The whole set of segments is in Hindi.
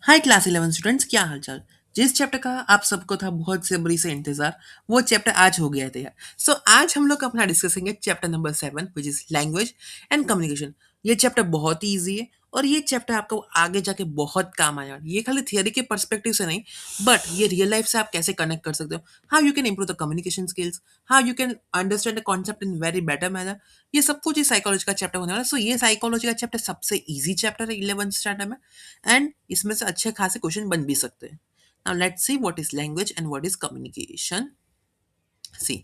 हाय क्लास 11 स्टूडेंट्स, क्या हालचाल। जिस चैप्टर का आप सबको था बहुत से बड़ी से इंतजार, वो चैप्टर आज हो गया था। सो आज हम लोग अपना डिस्कस करेंगे chapter number 7 which is language and communication. ये चैप्टर बहुत ही ईजी है और ये चैप्टर आपको आगे जाके बहुत काम आएगा। ये खाली थियोरी के पर्सपेक्टिव से नहीं, बट ये रियल लाइफ से आप कैसे कनेक्ट कर सकते हो, how you can improve the communication skills, how you can understand the concept in very better manner. ये सब कुछ साइकोलॉजी का चैप्टर होने वाला है। सो ये साइकोलॉजी का चैप्टर सबसे इजी चैप्टर है 11th स्टैंडर्ड में, एंड इसमें से अच्छे खासे क्वेश्चन बन भी सकते हैं। Now let's see what is language and what is communication. See,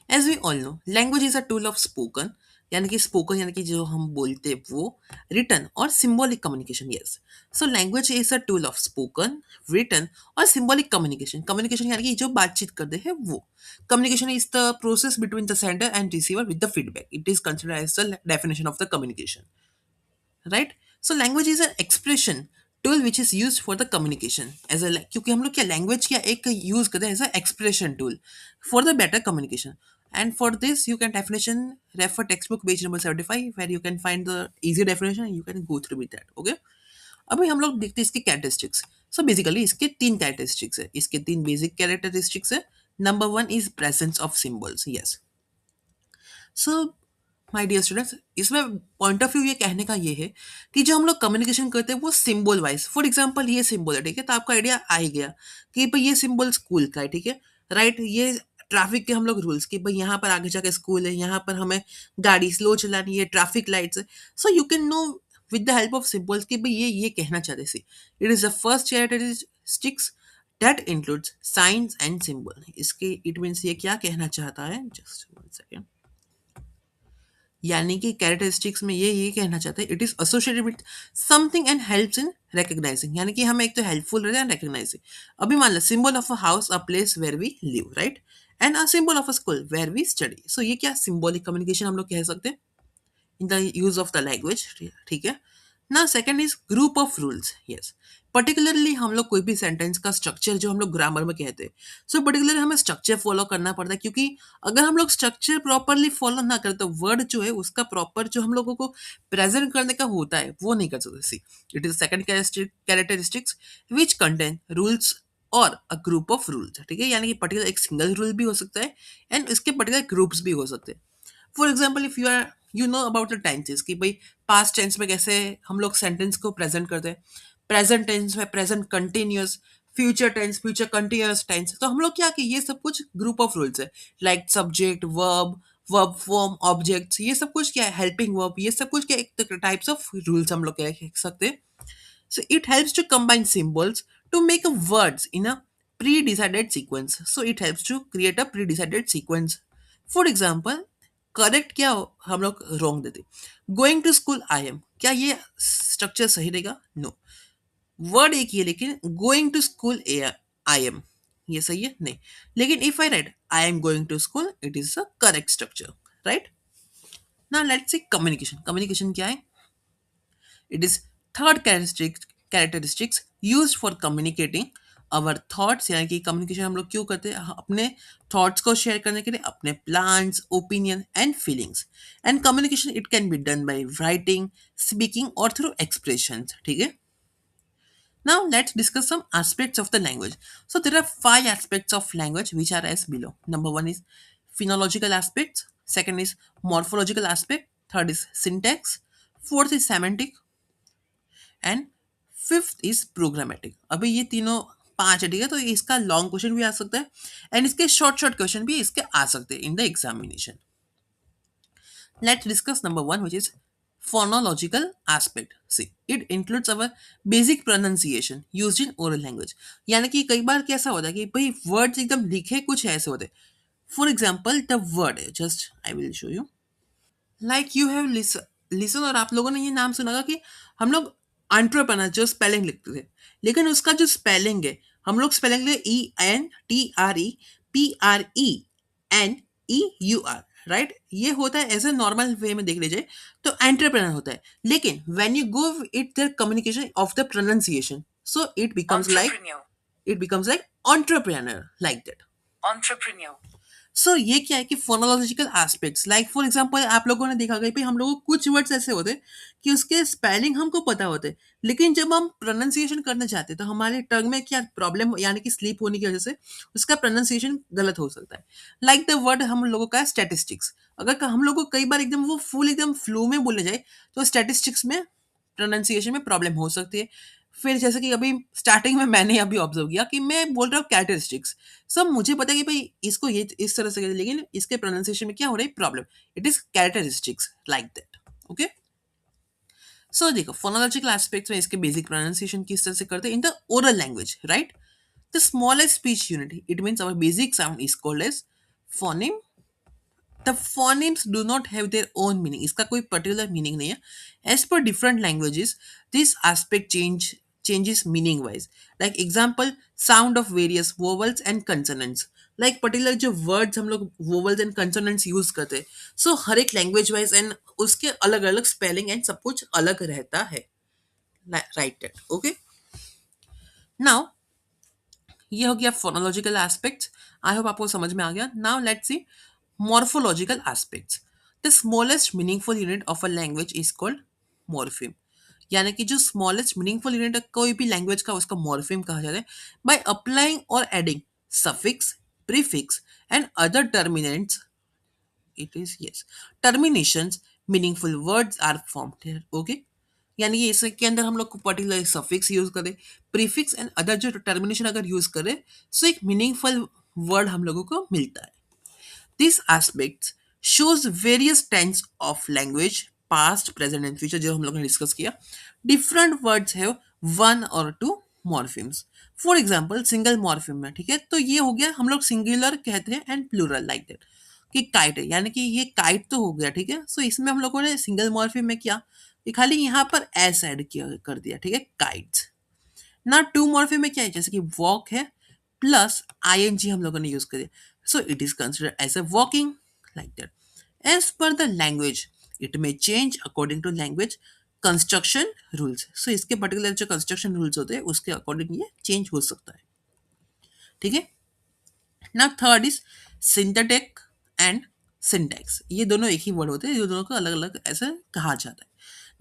as we all know, language is a tool of spoken, यानी कि स्पोकन यानी कि जो हम बोलते हैं वो, रिटन और symbolic communication. Yes, so language is a tool of spoken, written और सिंबॉलिक कम्युनिकेशन। कम्युनिकेशन यानी कि जो बातचीत करते हैं वो। Communication is the process between the sender and receiver with the feedback. It is considered as the definition of the communication, right. So language is an expression tool which is use for the communication as a, क्योंकि हम लोग क्या लैंग्वेज क्या एक यूज करते हैं as a expression tool for the better communication. And for this you can definition refer text book page number 75 where you can find the easy definition, you can go through with that. Okay, अभी हम लोग देखते हैं इसके कैरेक्टरिस्टिक्स। सो बेसिकली इसके तीन कैरेक्टरिस्टिक्स है, इसके तीन बेसिक कैरेक्टरिस्टिक्स है। Number one is presence of symbols. Yes, so my dear students, इसमें पॉइंट ऑफ व्यू ये कहने का ये है कि जो हम लोग कम्युनिकेशन करते हैं वो सिंबल वाइज। फॉर एग्जांपल ये सिंबल है, ठीक है, तो आपका आइडिया आ ही गया कि भाई ये सिंबल स्कूल का है, ठीक है, राइट। ये ट्रैफिक के हम लोग रूल्स कि भाई यहाँ पर आगे जाके स्कूल है, यहाँ पर हमें गाड़ी स्लो चलानी है, ट्रैफिक लाइट्स है। So you can know with the help of symbols कि भाई ये कहना चाहते सी। It is the first characteristics that includes science and symbol. इसके इट मीन्स ये क्या कहना चाहता है, जस्ट वन सेकेंड, यानी कि कैरेक्टरिस्टिक्स में ये कहना चाहते हैं it is associated with something and helps in recognising, यानी कि हमें एक तो हेल्पफुल रहता है रिकग्नाइजिंग। अभी मान लो symbol of a house, a place where we live, right, and a symbol of a school where we study. So ये क्या सिंबॉलिक कम्युनिकेशन हम लोग कह सकते हैं in the use of the language, ठीक है ना। Second is group of rules. Yes, particularly हम लोग कोई भी सेंटेंस का स्ट्रक्चर जो हम लोग ग्रामर में कहते हैं, सो पर्टिकुलरली हमें स्ट्रक्चर फॉलो करना पड़ता है, क्योंकि अगर हम लोग स्ट्रक्चर प्रॉपरली फॉलो ना करें तो वर्ड जो है उसका प्रॉपर जो हम लोगों को प्रेजेंट करने का होता है वो नहीं कर सकते। See, it is second characteristics which contain rules और अ ग्रुप ऑफ रूल्स, ठीक है, यानी कि पर्टिकुलर एक सिंगल रूल भी हो सकता है एंड इसके पर्टिकुलर ग्रुप्स भी हो सकते हैं। For example if you know about the tenses कि भाई पास्ट टेंस में कैसे हम लोग सेंटेंस को प्रेजेंट करते हैं, प्रेजेंट टेंस में present continuous, future tense future continuous tense. तो हम लोग क्या कि ये सब कुछ ग्रुप ऑफ रूल्स है, like subject verb, verb form, objects, ये सब कुछ क्या है, हेल्पिंग वर्ब, ये सब कुछ क्या एक टाइप्स ऑफ रूल्स हम लोग कह सकते हैं। So it helps to combine symbols to make a words in a pre-decided sequence. So it helps to create a pre-decided sequence. For example, correct क्या हम लोग रॉन्ग देते, going to school I am, क्या ये स्ट्रक्चर सही रहेगा? नो, वर्ड एक ही है लेकिन going to school I am, ये सही है? नहीं। लेकिन if I write I am going to school, it is a correct structure, right. Now let's see communication. Communication क्या है? It is third characteristics used for communicating our thoughts, यानी कि कम्युनिकेशन हम लोग क्यों करते हैं, अपने थॉट्स को शेयर करने के लिए, अपने plans, opinion and feelings. And communication it can be done by writing, speaking और थ्रू एक्सप्रेशन, ठीक है। Now let's discuss some aspects of the language. So there are five aspects of language which are as below. Number one is phonological aspects. Second is morphological aspect. Third is syntax. Fourth is semantic, and fifth is programmatic. अभी ये तीनों पांच है, ठीक है, तो इसका लॉन्ग क्वेश्चन भी आ सकता है एंड इसके शॉर्ट शॉर्ट क्वेश्चन भी इसके आ सकते हैं in the examination. Let's discuss number one which is phonological aspect. See, it includes our basic pronunciation used in oral language. यानी कि कई बार कैसा होता है कि भाई वर्ड्स एकदम लिखे कुछ ऐसे होते हैं। For example the word, just I will show you, like you have listen, और आप लोगों ने ये नाम सुना होगा कि हम लोग एंटरप्रेन्योर जो स्पेलिंग लिखते थे, लेकिन उसका जो स्पेलिंग है हम लोग स्पेलिंग ले ENTREPRENEUR, राइट। ये होता है ऐसे नॉर्मल वे में देख लीजिए तो एंटरप्रेन्योर होता है, लेकिन when you go it the communication of the pronunciation, so it becomes like entrepreneur, like that. So ये क्या है कि phonological aspects, like for example आप लोगों ने देखा होगा कि हम लोगों को कुछ वर्ड्स ऐसे होते हैं कि उसके स्पेलिंग हमको पता होते हैं, लेकिन जब हम प्रोनाउंसिएशन करने जाते हैं तो हमारे टंग में क्या प्रॉब्लम यानी कि स्लीप होने की वजह से उसका प्रोनाउंसिएशन गलत हो सकता है। लाइक द वर्ड हम लोगों का स्टैटिस्टिक्स, अगर हम लोग को कई बार एकदम वो फुल एकदम फ्लो में बोलने जाए तो स्टैटिस्टिक्स में प्रोनाउंसिएशन में प्रॉब्लम हो सकती है। फिर जैसे कि अभी स्टार्टिंग में मैंने अभी ऑब्जर्व किया कि मैं बोल रहा हूँ कैरेक्टरिस्टिक्स, सब मुझे पता है कि भाई इसको ये इस तरह से कहते हैं, लेकिन इसके प्रोनाउंसिएशन में क्या हो रहा है problem, it is characteristics like that. Okay, so देखो फोनोलॉजिकल एस्पेक्ट्स में इसके बेसिक प्रोनाउंसिएशन किस तरह से करते हैं in the oral language, right. The smallest speech unit, it means our basic sound is called as phoneme. द phonemes do not have their own meaning, इसका कोई पर्टिकुलर मीनिंग नहीं है। As per different languages this aspect changes meaning wise, like example sound of various vowels and consonants, like particular जो वर्ड्स हम लोग वोवल्स एंड कंसोनेंट्स यूज करते हैं, सो हर एक लैंग्वेज वाइज एंड उसके अलग अलग स्पेलिंग एंड सब कुछ अलग रहता है, राइट दैट। ओके, नाउ ये हो गया फोनोलॉजिकल एस्पेक्ट्स। आई होप आपको समझ में आ गया। Now let's C morphological aspects. The smallest meaningful unit of a language is called morpheme, यानी कि जो स्मॉलेस्ट मीनिंगफुल यूनिट है कोई भी लैंग्वेज का उसका मॉर्फिम कहा जाता है। बाय अप्लाइंग और adding suffix, prefix and other terminants, it is yes terminations, meaningful words are formed here. Okay, यानी कि इसके अंदर हम लोग को पर्टिकुलर सफिक्स यूज करें, प्रीफिक्स एंड अदर जो टर्मिनेशन अगर यूज करें, सो एक मीनिंगफुल वर्ड हम लोगों को मिलता है। This aspects shows various tense of language, past, present and future, जो हम लोगों ने डिस्कस किया। डिफरेंट वर्ड्स हैव वन और two morphemes. For example single morpheme है, ठीक है, तो ये हो गया हम लोग सिंगुलर कहते हैं एंड प्लूरल लाइक दैट, कि काइट है, यानी कि ये काइट तो हो गया, ठीक है। सो इसमें हम लोगों ने सिंगल मॉर्फिम में किया कि खाली यहाँ पर एस ऐड किया कर दिया, ठीक है, काइट्स। ना टू मॉर्फिम में क्या है, जैसे कि वॉक है प्लस आईएनजी हम लोगों ने यूज कर दिया, so it is considered as a walking like that. As per the language it may change according to language construction rules, so इसके पर्टिकुलर जो कंस्ट्रक्शन रूल्स होते हैं उसके अकॉर्डिंग ये चेंज हो सकता है, ठीक है। ना third is synthetic and syntax, ये दोनों एक ही वर्ड होते हैं, ये दोनों को अलग अलग ऐसे कहा जाता है।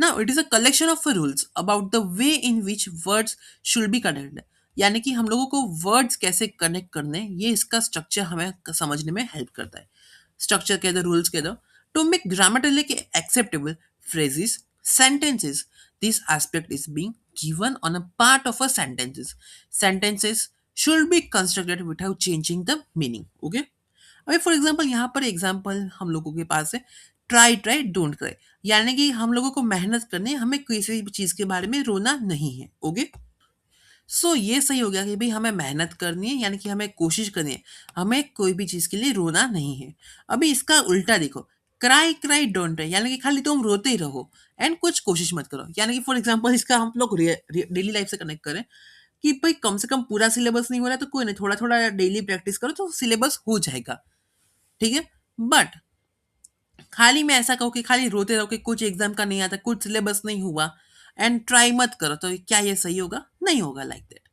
Now it is a collection of rules about the way in which words should be connected, यानी कि हम लोगों को वर्ड्स कैसे कनेक्ट करने, ये इसका स्ट्रक्चर हमें समझने में हेल्प करता है। स्ट्रक्चर कह दो, रूल्स कह दो। To make grammatically acceptable phrases, sentences, this aspect is being given on a part of a sentences. Sentences should be constructed without changing the meaning. Okay? अभी फॉर एग्जाम्पल यहाँ पर एग्जाम्पल हम लोगों के पास है ट्राई ट्राई डोंट क्राई, यानी कि हम लोगों को मेहनत करनी है, हमें किसी भी चीज के बारे में रोना नहीं है। ओके, सो ये सही हो गया कि भाई हमें मेहनत करनी है, यानी कि हमें कोशिश करनी है, हमें कोई भी चीज़ के लिए रोना नहीं है। अभी इसका उल्टा देखो, क्राई क्राई डोंट क्राई, यानी कि खाली तुम रोते ही रहो एंड कुछ कोशिश मत करो, यानी कि फॉर एग्जांपल इसका हम लोग डेली लाइफ से कनेक्ट करें कि भाई कम से कम पूरा सिलेबस नहीं हो रहा है तो कोई नहीं, थोड़ा थोड़ा डेली प्रैक्टिस करो तो सिलेबस हो जाएगा, ठीक है। बट खाली मैं ऐसा कहूँ कि खाली रोते रहो कि कुछ एग्जाम का नहीं आता, कुछ सिलेबस नहीं हुआ एंड ट्राई मत करो, तो क्या ये सही होगा? नहीं होगा, लाइक दैट।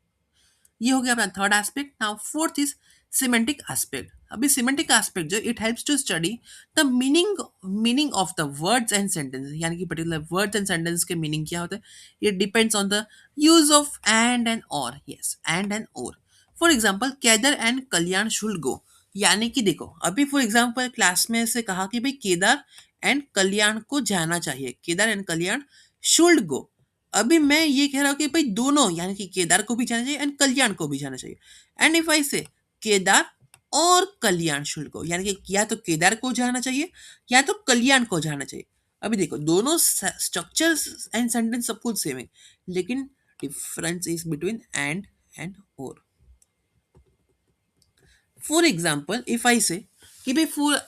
ये हो गया अपना third aspect. Now fourth is semantic aspect. अभी सिमेंटिक एस्पेक्ट जो it helps to study the meaning of the words and sentences, यानी कि पर्टिकुलर वर्ड्स एंड सेंटेंस के मीनिंग क्या होता है, it depends on the use of and और। यस, एंड और। For example Kedar and Kalyan should go, यानी कि देखो अभी फॉर एग्जाम्पल क्लास में से कहा कि भाई केदार एंड कल्याण को जाना चाहिए, केदार एंड कल्याण शुड गो। अभी मैं ये कह रहा हूँ कि भाई दोनों, यानी कि केदार को भी जाना चाहिए एंड कल्याण को भी जाना चाहिए। एंड इफ आई से केदार और कल्याण शुड गो, यानी कि या तो केदार को जाना चाहिए या तो कल्याण को जाना चाहिए। अभी देखो दोनों स्ट्रक्चर्स एंड सेंटेंस सब कुछ सेम है, लेकिन डिफरेंस इज बिटवीन एंड और। फॉर एग्जाम्पल इफ आई से कि भाई फॉर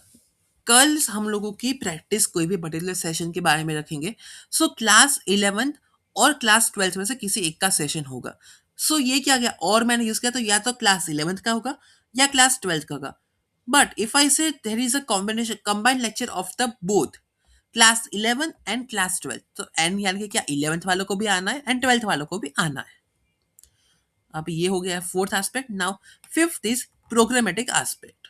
कल हम लोगों की प्रैक्टिस कोई भी पर्टिकुलर सेशन के बारे में रखेंगे, सो क्लास 11th और क्लास 12th में से किसी एक का सेशन होगा। सो ये क्या गया, और मैंने यूज किया तो या तो क्लास 11th का होगा या क्लास 12th का होगा। बट इफ आई से there is a combination combined lecture of the both class 11 and class 12, तो एंड यानी कि क्या 11th वालों को भी आना है एंड 12th वालों को भी आना है। अब ये हो गया fourth aspect. Now fifth is programmatic aspect.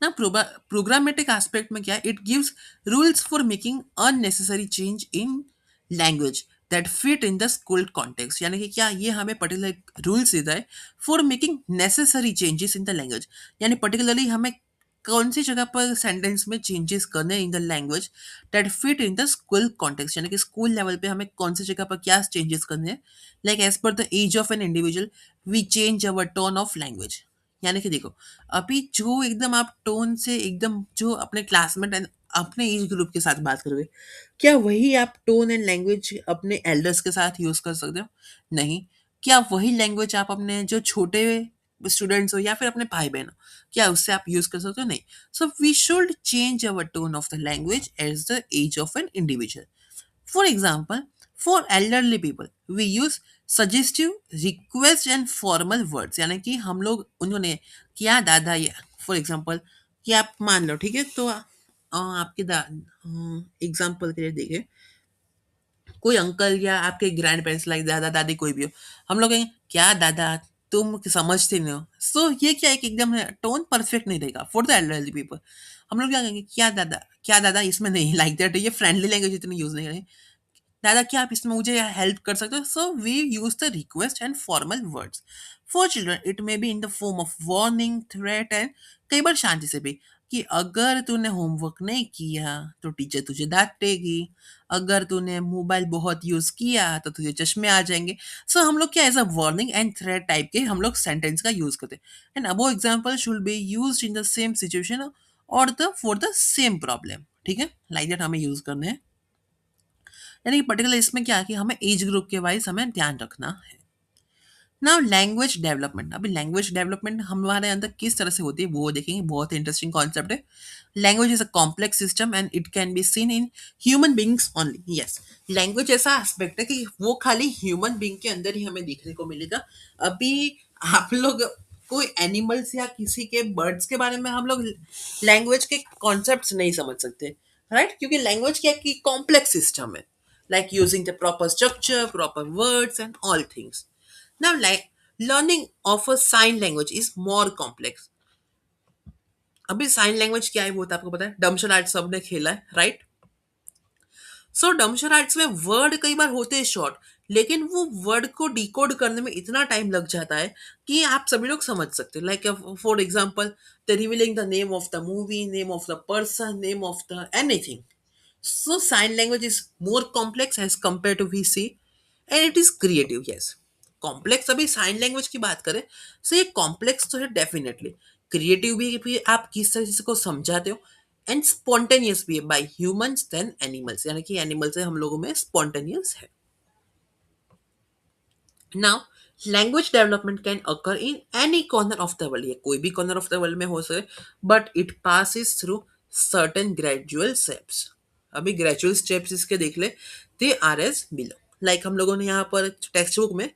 ना प्रोग्रामेटिक एस्पेक्ट में क्या है, it gives rules for making unnecessary change in language that fit in the school context, यानी कि क्या ये हमें पर्टिकुलर रूल्स देता है for making necessary changes in the language, यानी पर्टिकुलरली हमें कौन सी जगह पर सेंटेंस में चेंजेस करने इन the language that fit in the school context, यानी कि स्कूल लेवल पे हमें कौन सी जगह पर क्या चेंजेस करने हैं। Like as per the age of an individual we change our tone of language, यानी कि देखो अभी जो एकदम आप टोन से एकदम जो अपने क्लासमेट एंड अपने एज ग्रुप के साथ बात करोगे, क्या वही आप टोन एंड लैंग्वेज अपने एल्डर्स के साथ यूज कर सकते हो? नहीं। क्या वही लैंग्वेज आप अपने जो छोटे स्टूडेंट्स हो या फिर अपने भाई बहन हो, क्या उससे आप यूज कर सकते हो? नहीं। So we should change our tone of the language as the age of an individual. For example, for elderly people, we use suggestive, request and formal words, यानी कि हम लोग उन्होंने क्या दादा या फॉर एग्जाम्पल कि आप मान लो ठीक है, तो आपके दा एग्जाम्पल के लिए देखिए, कोई अंकल या आपके ग्रैंड पेरेंट्स लाइक दादा दादी कोई भी हो, हम लोग कहेंगे क्या दादा तुम समझते नहीं हो। सो ये क्या है कि एकदम टोन परफेक्ट नहीं रहेगा फॉर द एल्डरली पीपल। हम लोग क्या कहेंगे क्या दादा इसमें नहीं लाइक दैट, ये फ्रेंडली लैंग्वेज इतनी यूज नहीं करेंगे। दादा क्या आप इसमें मुझे हेल्प कर सकते हो? So we use the request and formal words. For children it may be in the form of warning, threat and कई बार शांति से भी, कि अगर तूने होमवर्क नहीं किया तो टीचर तुझे डांटेगी, अगर तूने मोबाइल बहुत यूज किया तो तुझे चश्मे आ जाएंगे। सो हम लोग क्या as a warning and threat type के हम लोग सेंटेंस का यूज करते हैं। And above example should be use in the same situation और the for the same problem, ठीक है, लाइक दैट हमें यूज करने हैं। यानी पर्टिकुलर इसमें क्या है कि हमें एज ग्रुप के वाइज हमें ध्यान रखना है। नाउ लैंग्वेज डेवलपमेंट, अभी लैंग्वेज डेवलपमेंट हमारे अंदर किस तरह से होती है वो देखेंगे, बहुत इंटरेस्टिंग कॉन्सेप्ट है। Language is a complex system and it can be seen in human beings only. Yes, language ऐसा एस्पेक्ट है कि वो खाली ह्यूमन बींग के अंदर ही हमें देखने को मिलेगा। अभी आप लोग कोई एनिमल्स या किसी के बर्ड्स के बारे में हम लोग लैंग्वेज के कॉन्सेप्ट्स नहीं समझ सकते, राइट, क्योंकि लैंग्वेज क्या है कि कॉम्प्लेक्स सिस्टम है, like using the proper structure, proper words, and all things. Now, like learning of a sign language is more complex. अभी साइन लैंग्वेज क्या है वो तो आपको पता है, डम्शन आर्ट सबने खेला है, राइट। सो डम्शन आर्ट्स में वर्ड कई बार होते हैं शॉर्ट, लेकिन वो वर्ड को डिकोड करने में इतना टाइम लग जाता है कि आप सभी लोग समझ सकते हैं। Like for example the revealing the name of the movie, name of the person, name of the anything. So sign language is more complex as compared to VC and it is creative, yes. Complex अभी साइन लैंग्वेज की बात करें, सो ये कॉम्प्लेक्स तो है डेफिनेटली, क्रिएटिव भी आप किस तरह से को समझाते हो, एंड स्पॉन्टेनियस भी है बाय ह्यूमंस देन एनिमल्स, यानी कि एनिमल से हम लोगों में स्पॉन्टेनियस है। Now language development can occur in any corner of the world, ये कोई भी कॉर्नर ऑफ द वर्ल्ड में हो सके, but it passes through certain gradual steps. अभी ग्रेजुअल स्टेप्स इसके देख ले, they are as below. Like हम लोगों ने यहाँ पर टेक्स्ट बुक में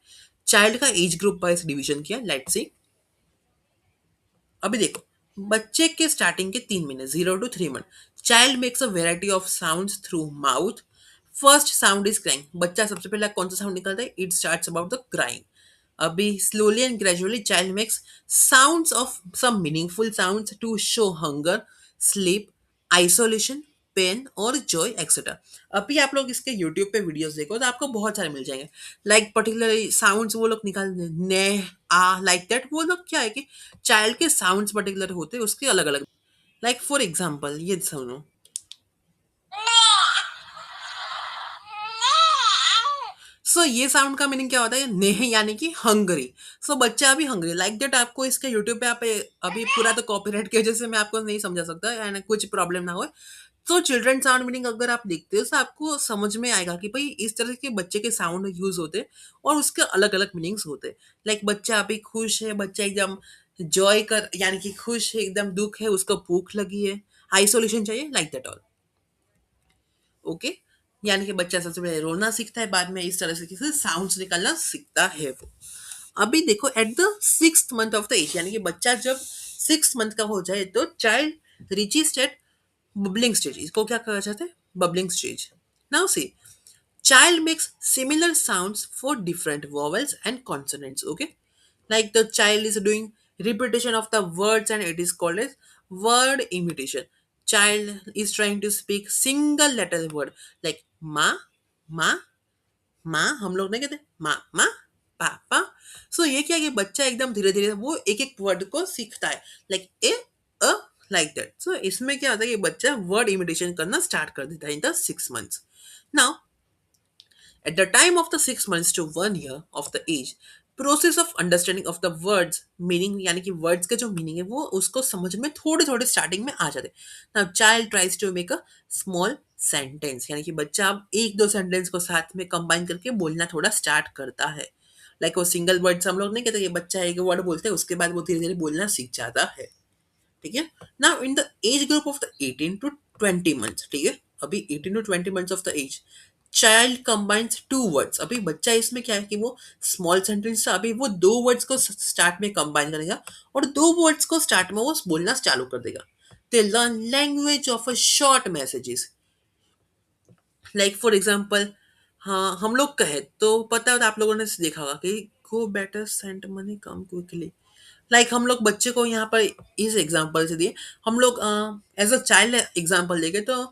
चाइल्ड का एज ग्रुप वाइज डिवीजन किया, लेट्स सी। अभी देखो बच्चे के स्टार्टिंग के 3 महीने 0 to 3 month, child makes a variety of sounds through mouth. First sound is crying, बच्चा सबसे पहले कौन सा साउंड निकालता है? It starts about the crying. अभी slowly and gradually child makes sounds of some meaningful sounds to show hunger, sleep, isolation, pain और जॉय एक्सेट्रा। अभी आप लोग इसके यूट्यूब पे वीडियोस देखो तो आपको बहुत सारे मिल जाएंगे। लाइक पर्टिकुलर साउंड्स वो लोग निकाल, ने, आ, लाइक दैट, वो लोग क्या है कि चाइल्ड के साउंड्स पर्टिकुलर होते हैं उसके अलग अलग। लाइक फॉर एग्जाम्पल ये सुनो, सो ये साउंड का मीनिंग क्या होता है? नेह, यानी कि हंगरी। सो बच्चा अभी हंगरी, लाइक दैट। आपको इसके यूट्यूब पे आप अभी पूरा तो कॉपीराइट की वजह से मैं आपको नहीं समझा सकता एंड कुछ प्रॉब्लम ना हो। तो चिल्ड्रन साउंड मीनिंग अगर आप देखते हो तो आपको समझ में आएगा कि भाई इस तरह के बच्चे के साउंड यूज होते हैं और उसके अलग अलग मीनिंग्स होते हैं। लाइक बच्चा अभी खुश है, बच्चा एकदम जॉय कर यानी कि खुश है, एकदम दुख है, उसको भूख लगी है, आइसोलेशन चाहिए, लाइक दैट ऑल। ओके, यानी कि बच्चा सबसे पहले रोना सीखता है, बाद में इस तरह से किसी साउंड्स निकालना सीखता है वो। अभी देखो at the 6th month of the age, यानी कि बच्चा जब 6 मंथ का हो जाए तो child reaches at babbling stage. इसको क्या कहा जाता है? Babbling stage. Now see child makes similar sounds for different vowels and consonants, okay, like the child is doing repetition of the words and it is called as word imitation. Child is trying to speak single letter word like ma, ma, माँ, हम लोग नहीं कहते माँ, माँ, पापा। सो ये क्या है कि बच्चा एकदम धीरे धीरे वो एक एक वर्ड को सीखता है, like a, uh, like that. So इसमें क्या होता है कि बच्चा वर्ड इमिटेशन करना स्टार्ट कर देता है in the 6 months. Now at the time of the 6 months to 1 year of the age, process of understanding of the words meaning, यानी कि वर्ड्स के जो मीनिंग है वो उसको समझ में थोड़े थोड़े स्टार्टिंग में आ जाते हैं। Now child tries to make a small sentence, यानी कि बच्चा अब एक दो सेंटेंस को साथ में कंबाइन करके बोलना थोड़ा स्टार्ट करता है। लाइक वो सिंगल वर्ड्स हम लोग नहीं कहते कि बच्चा एक वर्ड बोलते हैं उसके बाद वो धीरे धीरे बोलना सीख जाता है। ठीक है। Now in the age group of the 18 to 20 months, ठीक है, अभी 18 to 20 months of the age, child combines two words. अभी बच्चा इसमें क्या है कि वो स्मॉल सेंटेंस था, अभी वो दो वर्ड्स को स्टार्ट में कंबाइन करेगा और दो वर्ड्स को स्टार्ट में वो बोलना चालू कर देगा। They learn language of a short messages, like for example, हाँ हम लोग कहे तो पता है आप लोगों ने देखा होगा कि go better send money come quickly. Like हम लोग बच्चे को यहाँ पर इस एग्जाम्पल से दिए, हम लोग एज अ चाइल्ड एग्जाम्पल लेंगे तो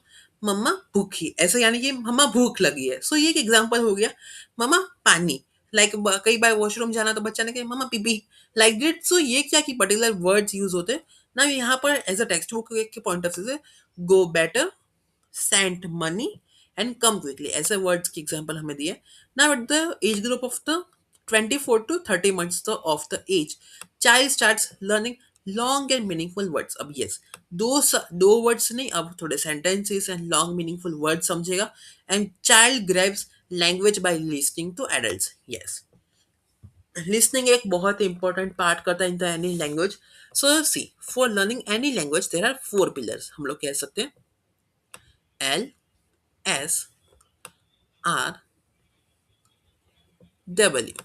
मम्मा भूखी, ऐसे यानी कि मम्मा भूख लगी है। सो ये एक एग्जाम्पल हो गया। मम्मा पानी, लाइक कई बार वॉशरूम जाना तो बच्चा ने कहा मम्मा पीपी, लाइक दिट। सो ये क्या कि पर्टिकुलर वर्ड्स यूज होते हैं ना यहाँ पर एज अ टेक्स्ट बुक के पॉइंट ऑफ व्यू से, go better, sent money and come quickly, ऐसे वर्ड्स की एग्जांपल हमें दिए। Now at the age group of the 24 to 30 months of the age, child starts learning long and meaningful words. अब यस, दो वर्ड्स नहीं, अब थोड़े sentences and long meaningful word समझेगा। And child grabs language by listening to adults. Yes, listening एक बहुत इंपॉर्टेंट पार्ट करता है in the any language. So see, for learning any language there are 4 pillars, हम लोग कह सकते हैं L, S, R, W.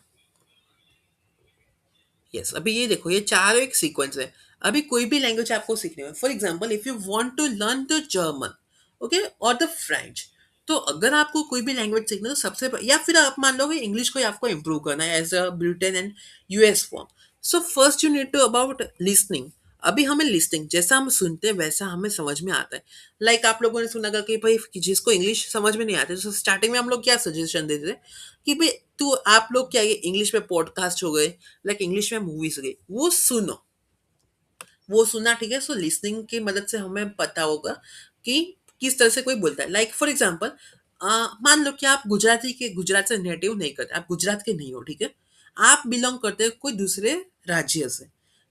Yes, अभी ये देखो ये चारों एक सीक्वेंस है। अभी कोई भी लैंग्वेज आपको सीखने में, for example if you want to learn the German, okay, और द फ्रेंच, तो अगर आपको कोई भी लैंग्वेज सीखना है तो या फिर आप मान लो कि इंग्लिश को ही आपको इम्प्रूव करना है as a Britain and US form. So first you need to about listening. अभी हमें लिसनिंग जैसा हम सुनते हैं वैसा हमें समझ में आता है। लाइक आप लोगों ने सुना होगा कि भाई कि जिसको इंग्लिश समझ में नहीं आती तो स्टार्टिंग में हम लोग क्या सजेशन देते थे कि भाई तू आप लोग क्या, ये इंग्लिश में पॉडकास्ट हो गए, लाइक इंग्लिश में मूवीज हो गई, वो सुनो, वो सुना, ठीक है। सो लिसनिंग की मदद से हमें पता होगा कि किस तरह से कोई बोलता है। लाइक फॉर एग्जाम्पल, मान लो कि आप गुजरात से नेटिव नहीं करते, आप गुजरात के नहीं हो, ठीक है, आप बिलोंग करते हो कोई दूसरे राज्य से,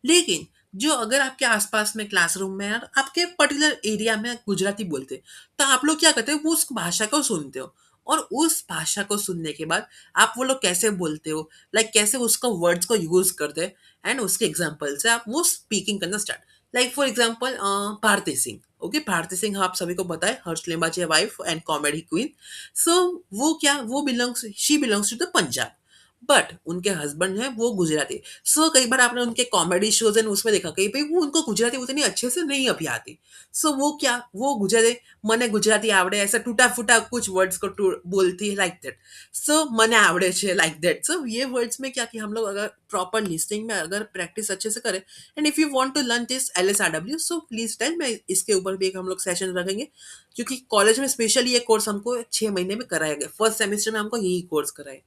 लेकिन जो अगर आपके आसपास में क्लासरूम में यार आपके पर्टिकुलर एरिया में गुजराती बोलते हैं, तो आप लोग क्या करते हो, वो उस भाषा को सुनते हो, और उस भाषा को सुनने के बाद आप वो लोग कैसे बोलते हो, लाइक कैसे उसको वर्ड्स को यूज करते हैं, एंड उसके एग्जाम्पल से आप वो स्पीकिंग करना start. Like for example Bharti Singh, okay, Bharti Singh आप सभी को पता है, Harsh Limbachiya wife and comedy queen. So वो क्या, वो belongs she belongs to the Punjab, but उनके हस्बैंड है वो गुजराती। सो कई बार आपने उनके कॉमेडी शोज एंड उसमें देखा कि भाई वो उनको गुजराती उतनी अच्छे से नहीं अभी आती। सो वो क्या, वो गुजराती, मने गुजराती आवड़े, ऐसा टूटा फूटा कुछ वर्ड्स को बोलती है, लाइक दैट। सो मने आवड़े छे, लाइक दैट। सो ये वर्ड्स में क्या कि हम लोग अगर प्रॉपर लिसनिंग में अगर प्रैक्टिस अच्छे से करें, and if you want to learn this LSRW, so please tell, मैं इसके ऊपर भी एक हम लोग सेशन रखेंगे, क्योंकि कॉलेज में स्पेशली ये कोर्स हमको 6 महीने में कराया गया, फर्स्ट सेमेस्टर में हमको यही कोर्स कराया।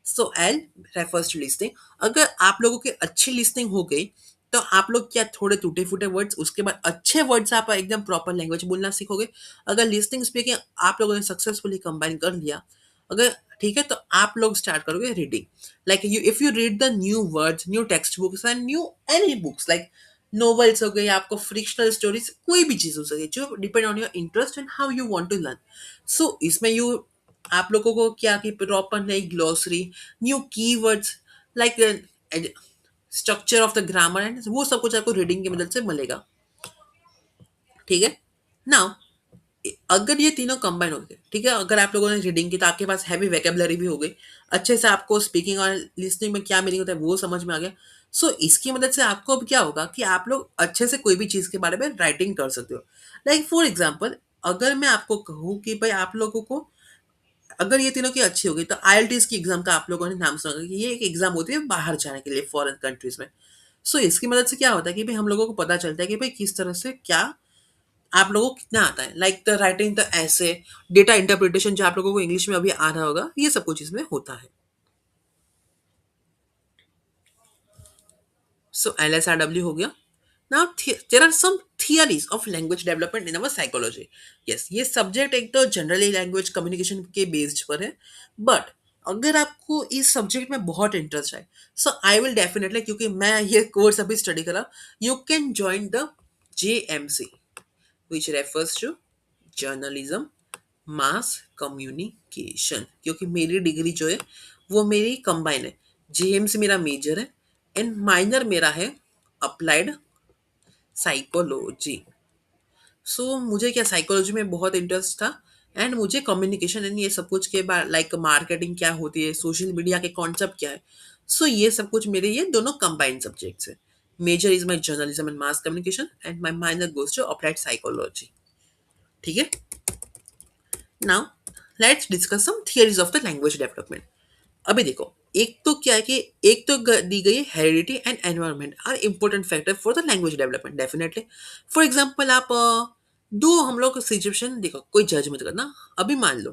So L refers to listening. अगर आप लोगों की अच्छी लिसनिंग हो गई तो आप लोग क्या थोड़े टूटे फूटे वर्ड्स, उसके बाद अच्छे वर्ड्स आप एकदम प्रॉपर लैंग्वेज बोलना सीखोगे। अगर लिसनिंग स्पीकिंग आप लोगों ने सक्सेसफुली कंबाइन कर लिया, अगर ठीक है, तो आप लोग स्टार्ट करोगे reading. Like you if you read the new words, new text books and new any books, like novels हो गई, आपको फ्रिक्शनल स्टोरीज, कोई भी चीज हो सकती है जो depend on your interest and how you want to learn. So इसमें यू आप लोगों को क्या कि प्रॉपर नई glossary, new keywords, like structure of the grammar and वो सब कुछ आपको रीडिंग की मदद से मिलेगा। ठीक है। नाउ अगर ये तीनों कंबाइन हो गए, ठीक है, अगर आप लोगों ने रीडिंग की तो आपके पास हैवी वेकेबलरी भी हो गई, अच्छे से आपको स्पीकिंग और लिसनिंग में क्या मीनिंग होता है वो समझ में आ गया। सो इसकी मदद से आपको अब क्या होगा कि आप लोग अच्छे से कोई भी चीज़ के बारे में राइटिंग कर सकते हो। लाइक फॉर एग्जाम्पल, अगर मैं आपको कहूँ कि भाई आप लोगों को अगर ये तीनों की अच्छी हो गई तो IELTS की एग्जाम का आप लोगों ने नाम सुना होगा कि ये एक एग्जाम होती है बाहर जाने के लिए फॉरेन कंट्रीज में। सो इसकी मदद से क्या होता है कि भाई हम लोगों को पता चलता है कि भाई किस तरह से क्या आप लोगों को कितना आता है, लाइक द राइटिंग द ऐसे, डेटा इंटरप्रिटेशन जो आप लोगों को इंग्लिश में अभी आ रहा होगा, ये सब कुछ इसमें होता है. सो LSRW हो गया. Now there are some theories of language development in our psychology. Yes, ये सब्जेक्ट एक तो जनरली लैंग्वेज कम्युनिकेशन के बेस्ड पर है, बट अगर आपको इस सब्जेक्ट में बहुत इंटरेस्ट है, सो आई विल डेफिनेटली, क्योंकि मैं ये कोर्स अभी स्टडी करा, you can join the JMC, which refers to journalism mass communication, क्योंकि मेरी डिग्री जो है वो मेरी कंबाइन है. JMC मेरा मेजर है एंड माइनर मेरा है अप्लाइड साइकोलॉजी. सो मुझे क्या साइकोलॉजी में बहुत इंटरेस्ट था एंड मुझे कम्युनिकेशन एंड ये सब कुछ के बाद लाइक मार्केटिंग क्या होती है, सोशल मीडिया के कॉन्सेप्ट क्या है, सो ये सब कुछ मेरे ये दोनों कंबाइंड सब्जेक्ट्स है. Major is my journalism and mass communication and my minor goes to applied psychology. ठीक है. Now let's discuss some theories of the language development. अभी देखो, एक तो क्या है कि एक तो दी गई है heredity and environment are important factor for the language development definitely. For example आप दो हम लोग सिचुएशन देखो, कोई जज मत करना. अभी मान लो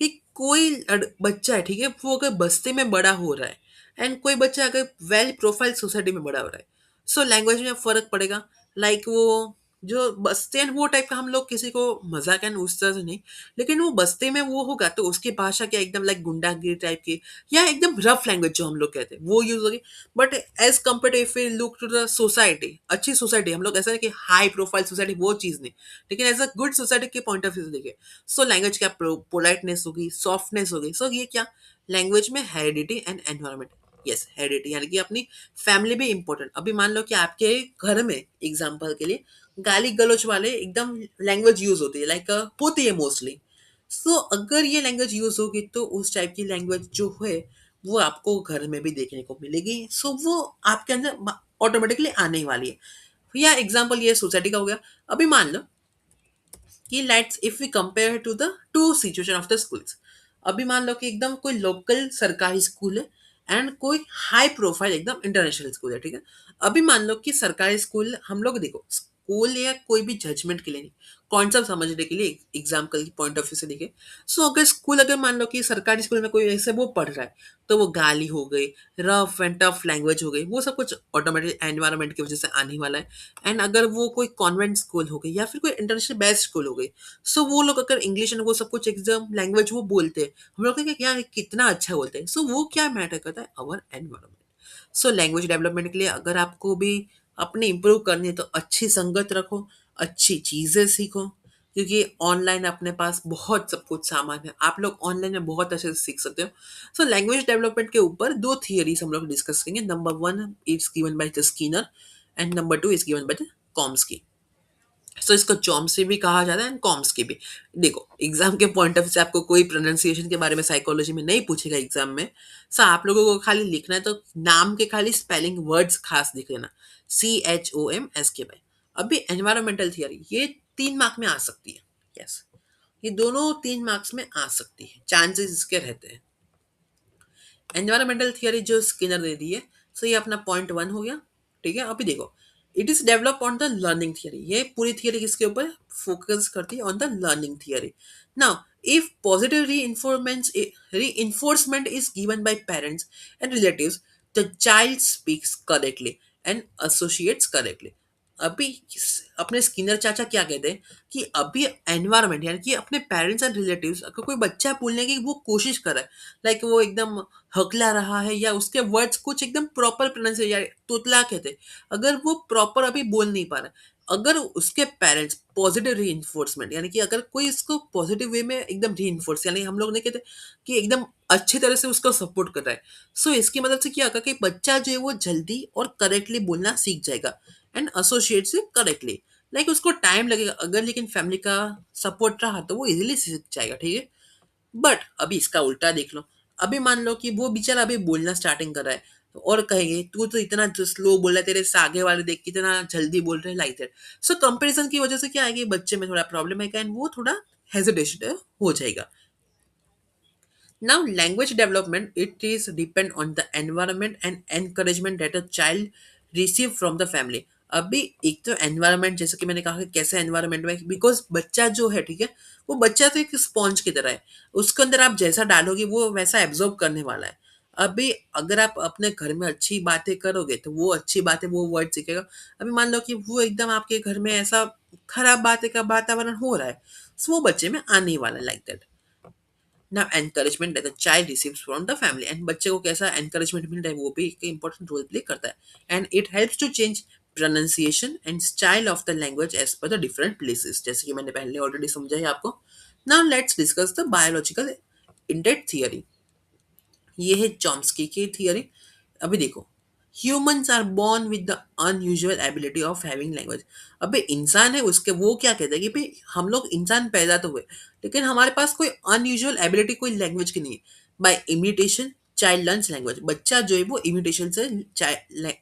कि कोई बच्चा है, ठीक है, वो अगर बस्ती में बड़ा हो रहा है एंड कोई बच्चा अगर वेल प्रोफाइल सोसाइटी में बड़ा हो रहा है, सो लैंग्वेज में फर्क पड़ेगा. लाइक वो जो बस्ते हैं वो टाइप का, हम लोग किसी को मजाक एंड उस तरह से नहीं, लेकिन वो बस्ते में वो होगा तो उसकी भाषा क्या एकदम लाइक गुंडागिरी टाइप की या एकदम रफ लैंग्वेज जो हम लोग कहते हैं वो यूज होगी. But as compare to if we look to the society, अच्छी सोसाइटी, हम लोग ऐसा नहीं कि हाई प्रोफाइल सोसाइटी, वो चीज़ नहीं, लेकिन एज अ गुड सोसाइटी के पॉइंट ऑफ व्यू से देखें, सो लैंग्वेज क्या पोलाइटनेस होगी, सॉफ्टनेस होगी. सो ये क्या लैंग्वेज में heredity and environment. Yes, heredity यानी कि अपनी फैमिली भी इंपॉर्टेंट. अभी मान लो कि आपके घर में एग्जाम्पल के लिए गाली गलौज वाले एकदम लैंग्वेज यूज होती है, लाइक होती है मोस्टली. सो अगर ये लैंग्वेज यूज होगी तो उस टाइप की लैंग्वेज जो है वो आपको घर में भी देखने को मिलेगी. सो वो आपके अंदर ऑटोमेटिकली आने ही वाली है. या एग्जाम्पल ये सोसाइटी का हो गया. अभी मान लो कि let's if we compare to the two situation of the schools. अभी मान लो कि एकदम कोई लोकल सरकारी स्कूल है एंड कोई हाई प्रोफाइल एकदम इंटरनेशनल स्कूल है. ठीक है. अभी मान लो कि सरकारी स्कूल, हम लोग देखो स्कूल या कोई भी जजमेंट के लिए नहीं, कॉन्सेप्ट समझने के लिए एग्जाम्पल की पॉइंट ऑफ व्यू से देखे. सो अगर स्कूल, अगर मान लो कि सरकारी स्कूल में कोई ऐसे वो पढ़ रहा है, तो वो गाली हो गई, रफ एंड टफ लैंग्वेज हो गई, वो सब कुछ ऑटोमेटिक एनवायरनमेंट की वजह से आने वाला है. एंड अगर वो कोई कॉन्वेंट स्कूल हो गई या फिर कोई इंटरनेशनल बेस्ट स्कूल हो गई, सो वो लोग अगर इंग्लिश एंड वो सब कुछ एग्जाम लैंग्वेज वो बोलते हैं, हम लोग कहेंगे क्या कितना अच्छा बोलते हैं. सो वो क्या मैटर करता है, अवर एनवायरनमेंट. सो लैंग्वेज डेवलपमेंट के लिए अगर आपको भी अपने इम्प्रूव करनी है तो अच्छी संगत रखो, अच्छी चीज़ें सीखो, क्योंकि ऑनलाइन अपने पास बहुत सब कुछ सामान है, आप लोग ऑनलाइन में बहुत अच्छे से सीख सकते हो. सो लैंग्वेज डेवलपमेंट के ऊपर दो थियरीज हम लोग डिस्कस करेंगे. Number one is given by the Skinner and number two is given by the Chomsky. So इसको चॉम्स्की भी कहा जाता है एंड कॉम्स्की भी. देखो एग्जाम के पॉइंट ऑफ से आपको कोई प्रोनाउंसिएशन के बारे में साइकोलॉजी में नहीं पूछेगा एग्जाम में. सो आप लोगों को खाली लिखना है तो नाम के खाली स्पेलिंग वर्ड्स खास लिख लेना, CHOMSKY. अभी एनवायरमेंटल थियरी ये 3 मार्क में आ सकती है. यस, ये दोनों 3 मार्क्स में आ सकती है, चांसेस इसके रहते हैं. एनवायरमेंटल थियरी जो स्किनर दे दी है, सो ये अपना पॉइंट वन हो गया. ठीक है. अभी देखो, it is develop on the learning theory. ये पूरी थियरी किसके ऊपर फोकस करती है, on the learning theory. Now if positive reinforcement is given by parents and relatives, the child speaks correctly and associates correctly. अभी अपने स्किनर चाचा क्या कहते हैं कि अभी एनवायरनमेंट यानी कि अपने पेरेंट्स एंड रिलेटिव्स, अगर कोई बच्चा बोलने की वो कोशिश कर रहा है, लाइक वो एकदम हकला रहा है या उसके वर्ड्स कुछ एकदम प्रॉपर प्रोनाउंसिएशन या तोतला कहते हैं, अगर वो प्रॉपर अभी बोल नहीं पा रहा है, अगर उसके पेरेंट्स पॉजिटिव री यानी कि अगर कोई इसको पॉजिटिव वे में एकदम री यानी हम लोग नहीं कहते कि एकदम अच्छी तरह से उसको सपोर्ट कर रहा है, सो इसकी मदद से क्या होगा कि बच्चा जो है वो जल्दी और करेक्टली बोलना सीख जाएगा एंड एसोसिएट से करेक्टली. लाइक उसको टाइम लगेगा, अगर लेकिन फैमिली का सपोर्ट रहा तो वो इजीली सीख जाएगा. ठीक है. बट अभी इसका उल्टा देख लो. अभी मान लो कि वो बेचारा अभी बोलना स्टार्टिंग कर रहा है, तो और कहेंगे तू तो इतना स्लो बोल रहा है, तेरे से आगे वाले देख कितना जल्दी बोल रहे हैं, लाइक दैट. सो कंपैरिजन की वजह से क्या आएगी, बच्चे में थोड़ा प्रॉब्लम आएगा एंड वो थोड़ा हेजिटेशन हो जाएगा. Now, language development, it is depend on the environment and encouragement that a child receive from the family. अभी एक तो एनवायरनमेंट, जैसे कि मैंने कहा कि कैसे एनवायरनमेंट में, बिकॉज बच्चा जो है, ठीक है, वो बच्चा तो एक स्पॉन्ज की तरह है। उसके अंदर आप जैसा डालोगे वो वैसा एब्जॉर्ब करने वाला है। अभी अगर आप अपने घर में अच्छी बातें करोगे तो वो अच्छी बातें वो वर्ड सीखेगा। अभी मान लो कि वो एकदम आपके घर में ऐसा खराब बातें का वातावरण हो रहा है, so वो बच्चे में आने वाला, लाइक दैट। ना encouragement that the child receives from the family, and बच्चे को कैसा एनकरेजमेंट मिल रहा है वो भी एक इंपॉर्टेंट रोल प्ले करता है। And it helps to change pronunciation and style of the language as per the different places, जैसे कि मैंने पहले ऑलरेडी समझा है आपको। Now let's discuss the biological intent theory. ये है चॉम्स्की की थियरी। अभी देखो, humans are born with the unusual ability of having language. अबे इंसान है, उसके वो क्या कहते हैं कि भाई हम लोग इंसान पैदा तो हुए, लेकिन हमारे पास कोई अनयूजुअल एबिलिटी कोई लैंग्वेज की नहीं है। By imitation child learns language, बच्चा जो है वो इमिटेशन से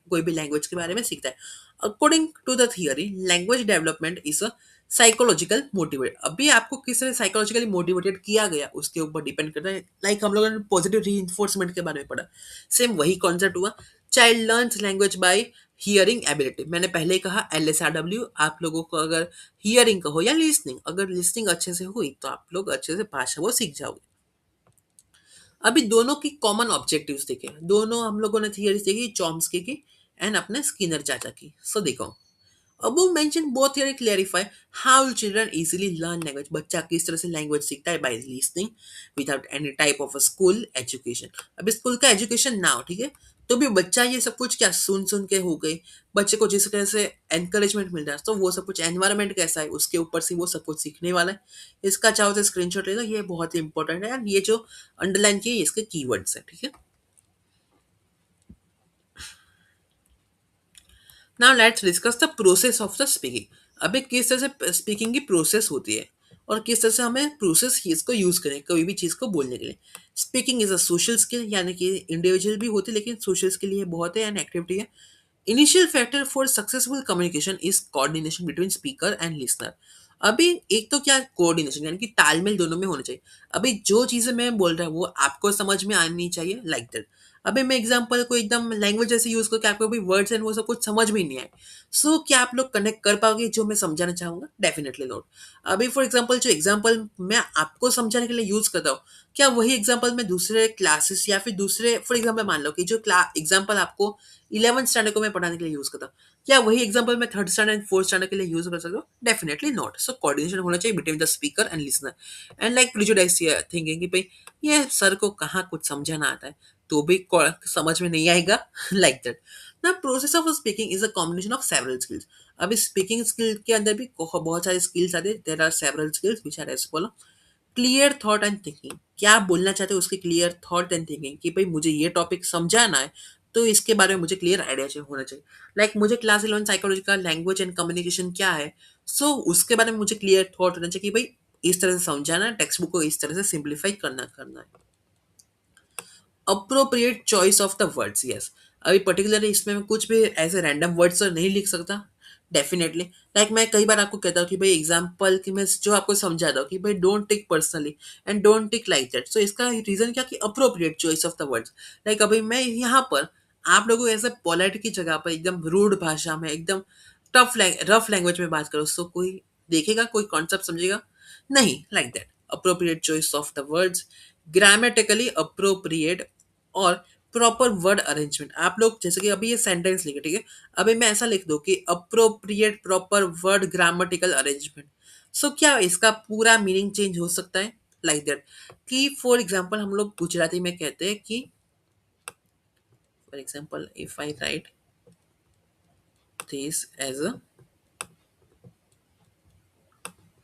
कोई भी लैंग्वेज के बारे में सीखता है। According to the theory, language development is a psychological motivate. अभी आपको किस तरह साइकोलॉजिकली मोटिवेटेड किया गया उसके ऊपर डिपेंड करता है। लाइक हम लोगों ने पॉजिटिव री के बारे में पढ़ा, सेम वही कॉन्सेप्ट हुआ। Child learns language by hearing ability. मैंने पहले ही कहा LSRW। आप लोगों को अगर हियरिंग का हो या लिसनिंग, अगर लिसनिंग अच्छे से हुई तो आप लोग अच्छे से भाषा वो सीख जाओगे। अभी दोनों की कॉमन ऑब्जेक्टिव्स देखे, दोनों हम लोगों ने थियरीज देखी, चॉम्स्की की एंड अपने स्किनर चाचा की। सो देखो, above mentioned both theory clarify how children easily learn language। बच्चा किस तरह से लैंग्वेज सीखता है, by listening without any type of a school education। अभी स्कूल का एजुकेशन ना हो, ठीक है, तो भी बच्चा ये सब कुछ क्या सुन सुन के हो गई। बच्चे को जिस तरह से एनकरेजमेंट मिल रहा है, तो वो सब कुछ एनवायरनमेंट कैसा है उसके ऊपर से वो सब कुछ सीखने वाला है। इसका चाहो तो स्क्रीनशॉट ले लो, ये बहुत ही इंपॉर्टेंट है। एंड ये जो अंडरलाइन किए इसके कीवर्ड्स है, ठीक है। Now let's discuss the process of the speaking. अभी किस तरह से स्पीकिंग की प्रोसेस होती है और किस तरह से हमें प्रोसेस इसको यूज करें कोई भी चीज को बोलने के लिए। Speaking is a social skill, यानी कि इंडिविजुअल भी होती है लेकिन सोशल स्किल ये बहुत है एंड एक्टिविटी है। Initial factor for successful communication is coordination between speaker and listener. अभी एक तो क्या कोऑर्डिनेशन, यानी कि तालमेल दोनों में होना चाहिए। अभी जो चीजें मैं बोल रहा हूँ वो आपको समझ में आनी चाहिए, लाइक दैट। अभी मैं एग्जांपल को एकदम लैंग्वेज ऐसे यूज करके आपको भी वर्ड्स एंड वो सब कुछ समझ में ही नहीं आए, सो क्या आप लोग कनेक्ट कर पाओगे जो मैं समझाना चाहूंगा? Definitely not. अभी फॉर एग्जांपल जो एग्जांपल मैं आपको समझाने के लिए यूज करता हूँ, क्या वही एग्जांपल मैं दूसरे क्लासेस या फिर दूसरे, फॉर एग्जांपल मान लो कि जो एग्जांपल आपको 11th स्टैंडर्ड को मैं पढ़ाने के लिए यूज करता हूँ, क्या वही एग्जांपल मैं 3rd standard and 4th standard के लिए यूज कर सकता हूँ? Definitely not. सो कोऑर्डिनेशन होना चाहिए between the speaker and listener. And like prejudice thinking कि भाई ये सर को कहाँ कुछ समझाना आता है तो भी समझ में नहीं आएगा, लाइक दैट। ना process of speaking is a combination of several skills. अभी स्पीकिंग स्किल के अंदर भी बहुत सारे स्किल्स आते हैं। There are several skills which are as follow. Clear thought and thinking, क्या आप बोलना चाहते हो उसकी क्लियर थॉट एंड थिंकिंग कि भाई मुझे ये टॉपिक समझाना है तो इसके बारे में मुझे क्लियर आइडिया होना चाहिए। लाइक मुझे क्लास 11 साइकोलॉजी का लैंग्वेज एंड कम्युनिकेशन क्या है, सो उसके बारे में मुझे क्लियर थॉट होना चाहिए कि भाई इस तरह से समझाना है, टेक्स्ट बुक को इस तरह से सिंप्लीफाई करना है। Appropriate choice of the words, yes. अभी पर्टिकुलरली इसमें मैं कुछ भी ऐसे रैंडम वर्ड्स तो नहीं लिख सकता, डेफिनेटली। लाइक मैं कई बार आपको कहता हूँ कि भाई एग्जाम्पल कि मैं जो आपको समझाता हूँ कि भाई don't take personally and don't take like that. So इसका रीजन क्या कि appropriate choice of the words. Like अभी मैं यहाँ पर आप लोगों को ऐसे पोलाइट की जगह पर एकदम रूड भाषा में, एकदम रफ लैंग्वेज में बात करो, सो कोई देखेगा, कोई कॉन्सेप्ट समझेगा नहीं, like that. Appropriate choice of the words, grammatically appropriate और प्रॉपर वर्ड अरेंजमेंट। आप लोग जैसे कि अभी ये सेंटेंस लिखे, ठीक है, अभी मैं ऐसा लिख दूं कि appropriate proper word grammatical arrangement, so क्या इसका पूरा मीनिंग चेंज हो सकता है, लाइक दैट। कि फॉर एग्जांपल हम लोग गुजराती में कहते हैं कि for example if I write this as a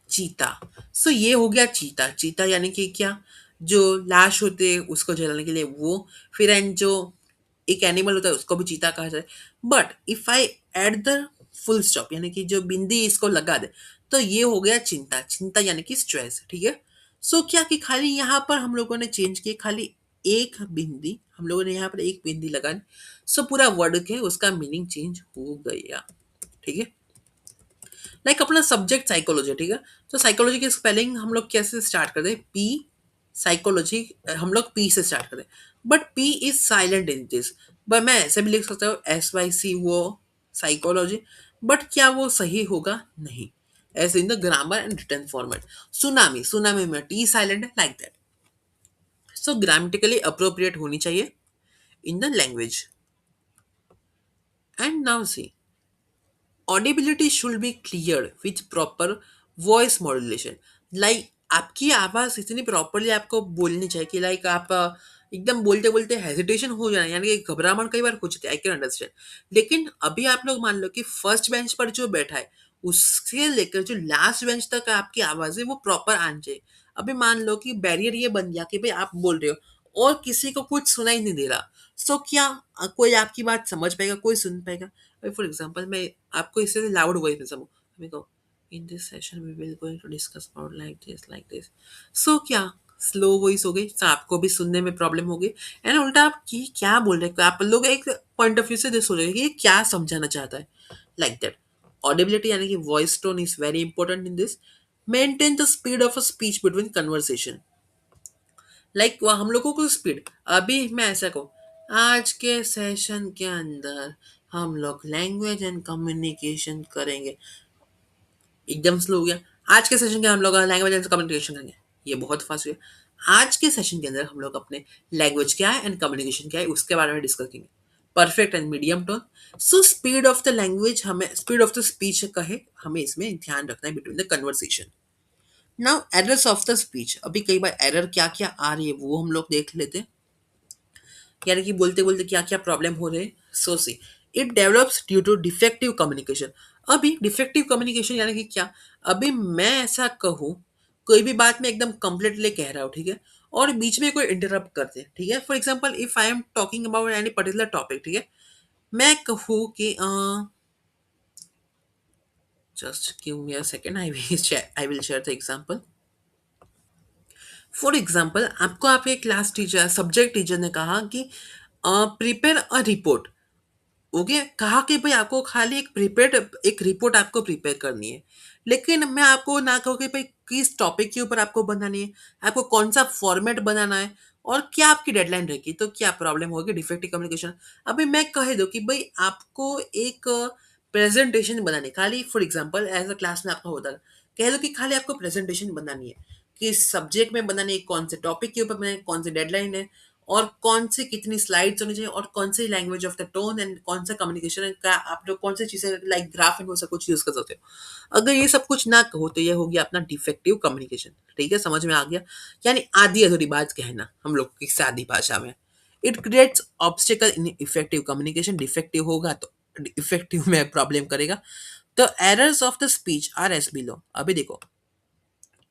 cheetah, so ये हो गया चीता। चीता यानी कि क्या, जो लाश होते हैं उसको जलाने के लिए वो, फिर एंड जो एक एनिमल होता है उसको भी चीता कहा जाए। But if I add the full stop, यानी कि जो बिंदी इसको लगा दे, तो ये हो गया चिंता। चिंता यानी कि स्ट्रेस, ठीक है। सो क्या कि खाली यहाँ पर हम लोगों ने चेंज किया, खाली एक बिंदी हम लोगों ने यहाँ पर एक बिंदी लगा दी, सो पूरा वर्ड के उसका मीनिंग चेंज हो गया, ठीक है। लाइक अपना सब्जेक्ट साइकोलॉजी, ठीक है। तो साइकोलॉजी की स्पेलिंग हम लोग कैसे स्टार्ट करते हैं? P साइकोलॉजी हम लोग पी से स्टार्ट करें, but P is silent in this. But मैं ऐसे भी लिख सकता हूँ SYC वो साइकोलॉजी, बट क्या वो सही होगा? नहीं। As in the grammar and written format. Tsunami, tsunami में टी साइलेंट है, like that. So grammatically appropriate होनी चाहिए in the language. And now see, audibility should be clear with proper voice modulation. Like आपकी आवाज इतनी प्रॉपरली आपको बोलनी चाहिए कि लाइक आप एकदम बोलते बोलते हेजिटेशन हो जाए, यानी कि घबराहट कई बार हो जाती है, आई कैन अंडरस्टैंड। लेकिन अभी आप लोग मान लो कि फर्स्ट बेंच पर जो बैठा है उससे लेकर जो लास्ट बेंच तक आपकी आवाज है वो प्रॉपर आनी चाहिए। अभी मान लो कि बैरियर ये बन गया कि भाई आप बोल रहे हो और किसी को कुछ सुनाई नहीं दे रहा, सो क्या कोई आपकी बात समझ पाएगा, कोई सुन पाएगा? फॉर एग्जाम्पल मैं आपको इससे लाउड वॉइस में समझो, मैं कहूँ in this session we will going to discuss about like this, so क्या स्लो वॉइस हो गई, तो आपको भी सुनने में प्रॉब्लम होगी। एंड उल्टा आप की क्या बोल रहे हैं, आप लोग एक पॉइंट ऑफ व्यू से सोचेंगे कि ये क्या समझाना चाहता है, लाइक दैट। ऑडिबिलिटी यानी कि voice tone is very important in this. Maintain the speed of a speech between conversation. Like वो हम लोगों को स्पीड, अभी मैं ऐसा कहूँ, आज के सेशन के अंदर हम लोग लैंग्वेज एंड कम्युनिकेशन करेंगे, एकदम स्लो हो गया। आज के सेशन के हम लोग लैंग्वेज एंड कम्युनिकेशन करेंगे, ये बहुत फास्ट हो गया। आज के सेशन के अंदर हम लोग अपने लैंग्वेज क्या है एंड कम्युनिकेशन क्या है उसके बारे में डिस्कस करेंगे। Perfect and medium tone. So speed of the language, हमें स्पीड ऑफ द स्पीच का है, हमें इसमें ध्यान रखना है between the conversation. Now errors of the speech, अभी कई बार एरर क्या क्या आ रही है वो हम लोग देख लेते हैं, यानी कि बोलते बोलते क्या क्या प्रॉब्लम हो रहे हैं। So see, it develops due to defective communication. अभी डिफेक्टिव कम्युनिकेशन यानी कि क्या? अभी मैं ऐसा कहूँ, कोई भी बात मैं एकदम कंप्लीटली कह रहा हूँ, ठीक है, और बीच में कोई इंटरप्ट करते हैं, ठीक है। For example if I am talking about any particular topic, ठीक है, मैं कहूँ कि just give me a second, I will share the example. For example आपको आपके क्लास टीचर, सब्जेक्ट टीचर ने कहा कि प्रिपेयर अ रिपोर्ट। ओके, कहा कि भाई आपको खाली एक रिपोर्ट आपको प्रिपेयर करनी है, लेकिन मैं आपको ना कहूँ कि भाई किस टॉपिक के ऊपर आपको बनानी है, आपको कौन सा फॉर्मेट बनाना है, और क्या आपकी डेडलाइन रहेगी, तो क्या प्रॉब्लम होगी? Defective communication. अभी मैं कह दूँ कि भाई आपको एक प्रेजेंटेशन बनानी है, खाली for example as a class में आपका होता है, कह दो कि खाली आपको प्रेजेंटेशन बनानी है, किस सब्जेक्ट में बनानी है, कौन से टॉपिक के ऊपर बनानी है, कौन सी डेडलाइन है, और कौन सी कितनी स्लाइड्स होनी चाहिए, और कौन सी language of the tone and कौन सा कम्युनिकेशन का आप लोग कौन सी चीज़ें लाइक ग्राफ एंड वो सब कुछ यूज़ कर सकते हो। अगर ये सब कुछ ना कहो तो ये हो गया अपना डिफेक्टिव कम्युनिकेशन। ठीक है, समझ में आ गया? यानी आधी अधूरी बात कहना हम लोग की सादी भाषा में। It creates obstacle in effective communication. Defective होगा तो इफेक्टिव में प्रॉब्लम करेगा। तो errors of the speech R S below. अभी देखो,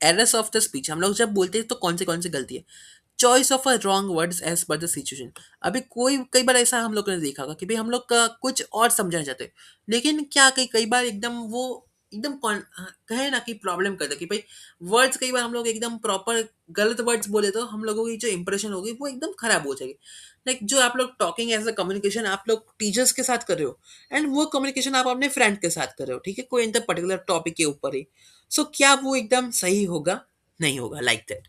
एरर्स ऑफ द स्पीच हम लोग जब बोलते हैं तो कौन सी गलती है? Choice of a wrong words as per the situation. अभी कोई कई बार ऐसा हम लोग ने देखा होगा कि भाई हम लोग का कुछ और समझाना चाहते हैं, लेकिन क्या कई कई बार एकदम वो एकदम कहे ना कि प्रॉब्लम करता है कि भाई वर्ड्स कई बार हम लोग एकदम प्रॉपर गलत वर्ड्स बोले तो हम लोगों की जो इंप्रेशन होगी वो एकदम खराब हो जाएगी। लाइक जो आप लोग टॉकिंग एज अ कम्युनिकेशन आप लोग टीचर्स के साथ कर रहे हो, एंड वो कम्युनिकेशन आप अपने फ्रेंड के साथ कर रहे हो, ठीक है, कोई इन द पर्टिकुलर टॉपिक के ऊपर ही। सो क्या वो एकदम सही होगा? नहीं होगा, लाइक दैट।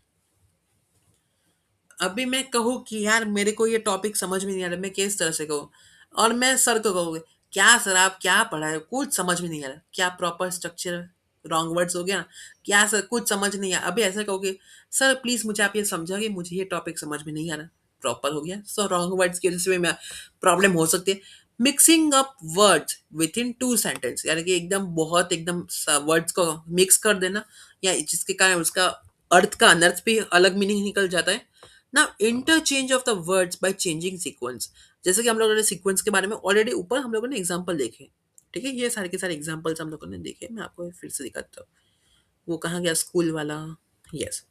अभी मैं कहूँ कि यार मेरे को ये टॉपिक समझ में नहीं आ रहा, मैं किस तरह से कहूँ, और मैं सर को कहूँगी क्या सर आप क्या पढ़ा है, कुछ समझ में नहीं आ रहा, क्या प्रॉपर स्ट्रक्चर? रॉन्ग वर्ड्स हो गया ना, क्या सर कुछ समझ नहीं आया? अभी ऐसा कहोगे सर प्लीज मुझे आप ये समझाइए, मुझे ये टॉपिक समझ में नहीं आ रहा, प्रॉपर हो गया। सो रॉन्ग वर्ड्स की वजह से भी मैं प्रॉब्लम हो सकती है। Mixing up words within two sentence, यानी कि एकदम बहुत एकदम वर्ड्स को मिक्स कर देना, या जिसके कारण उसका अर्थ का अनर्थ भी अलग मीनिंग निकल जाता है ना। Interchange of the words by changing sequence. जैसे कि हम लोगों ने सीक्वेंस के बारे में ऑलरेडी ऊपर हम लोगों ने एग्जांपल देखे, ठीक है, ये सारे के सारे एग्जांपल्स हम लोगों ने देखे, मैं आपको फिर से दिखाता हूँ। वो कहाँ गया स्कूल वाला? Yes,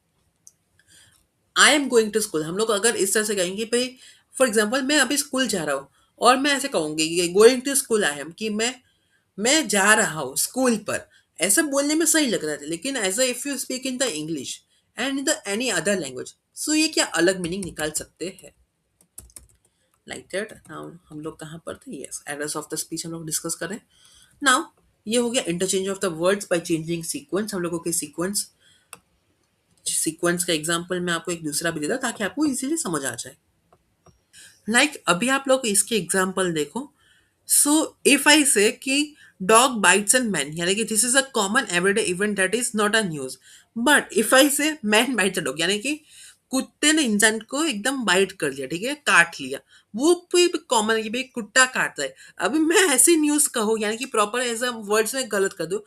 I am going to school. हम लोग अगर इस तरह से कहेंगे भाई, फॉर एग्जाम्पल मैं अभी स्कूल जा रहा हूँ, और मैं ऐसे कहूंगी going to school I am, कि मैं जा रहा हूँ स्कूल पर। ऐसा बोलने में सही लग रहा था, लेकिन as if you speak in the English and in the any other language, so ये क्या अलग मीनिंग निकाल सकते हैं, लाइक दैट। नाउ हम लोग कहाँ पर थे? Yes, errors of the speech हम लोग डिस्कस करें। नाउ ये हो गया interchange of the words by changing sequence. हम लोगों के सीक्वेंस सीक्वेंस का एग्जांपल मैं आपको एक दूसरा भी देता हूँ ताकि आपको इजीली समझ आ जाए। अभी आप लोग इसके एग्जांपल देखो। सो इफ आई से कि डॉग बाइट्स एंड मैन, यानी कि this is a common everyday event that is not a news. But if आई से मैन बाइट्स अ डॉग, यानी कि कुत्ते ने इंसान को एकदम बाइट कर लिया, ठीक है, काट लिया। वो भी कॉमन है कि भाई कुत्ता काटता है। अभी मैं ऐसी न्यूज कहूँ, यानी कि प्रॉपर एज अ वर्ड्स में गलत कर दूं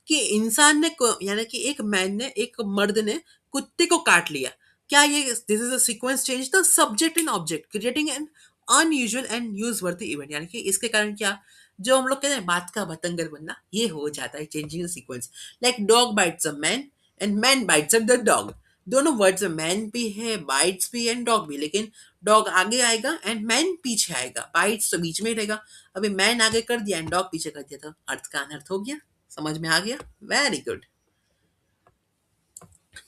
कि इंसान ने यानी कि एक मैन ने, एक मर्द ने कुत्ते को काट लिया। क्या ये this is a sequence change the subject and object creating an unusual and news वर्दी इवेंट, यानी कि इसके कारण क्या, जो हम लोग कहते हैं बात का बतंगर बनना, ये हो जाता है changing the sequence. Like dog bytes a man and man bytes a the dog. दोनों वर्ड्स में मैन भी है, बाइट्स भी एंड डॉग भी, लेकिन डॉग आगे आएगा एंड मैन पीछे आएगा, बाइट्स तो बीच में ही रहेगा। अभी मैन आगे कर दिया एंड डॉग पीछे कर दिया, तो अर्थ का अनर्थ हो गया। समझ में आ गया? Very good.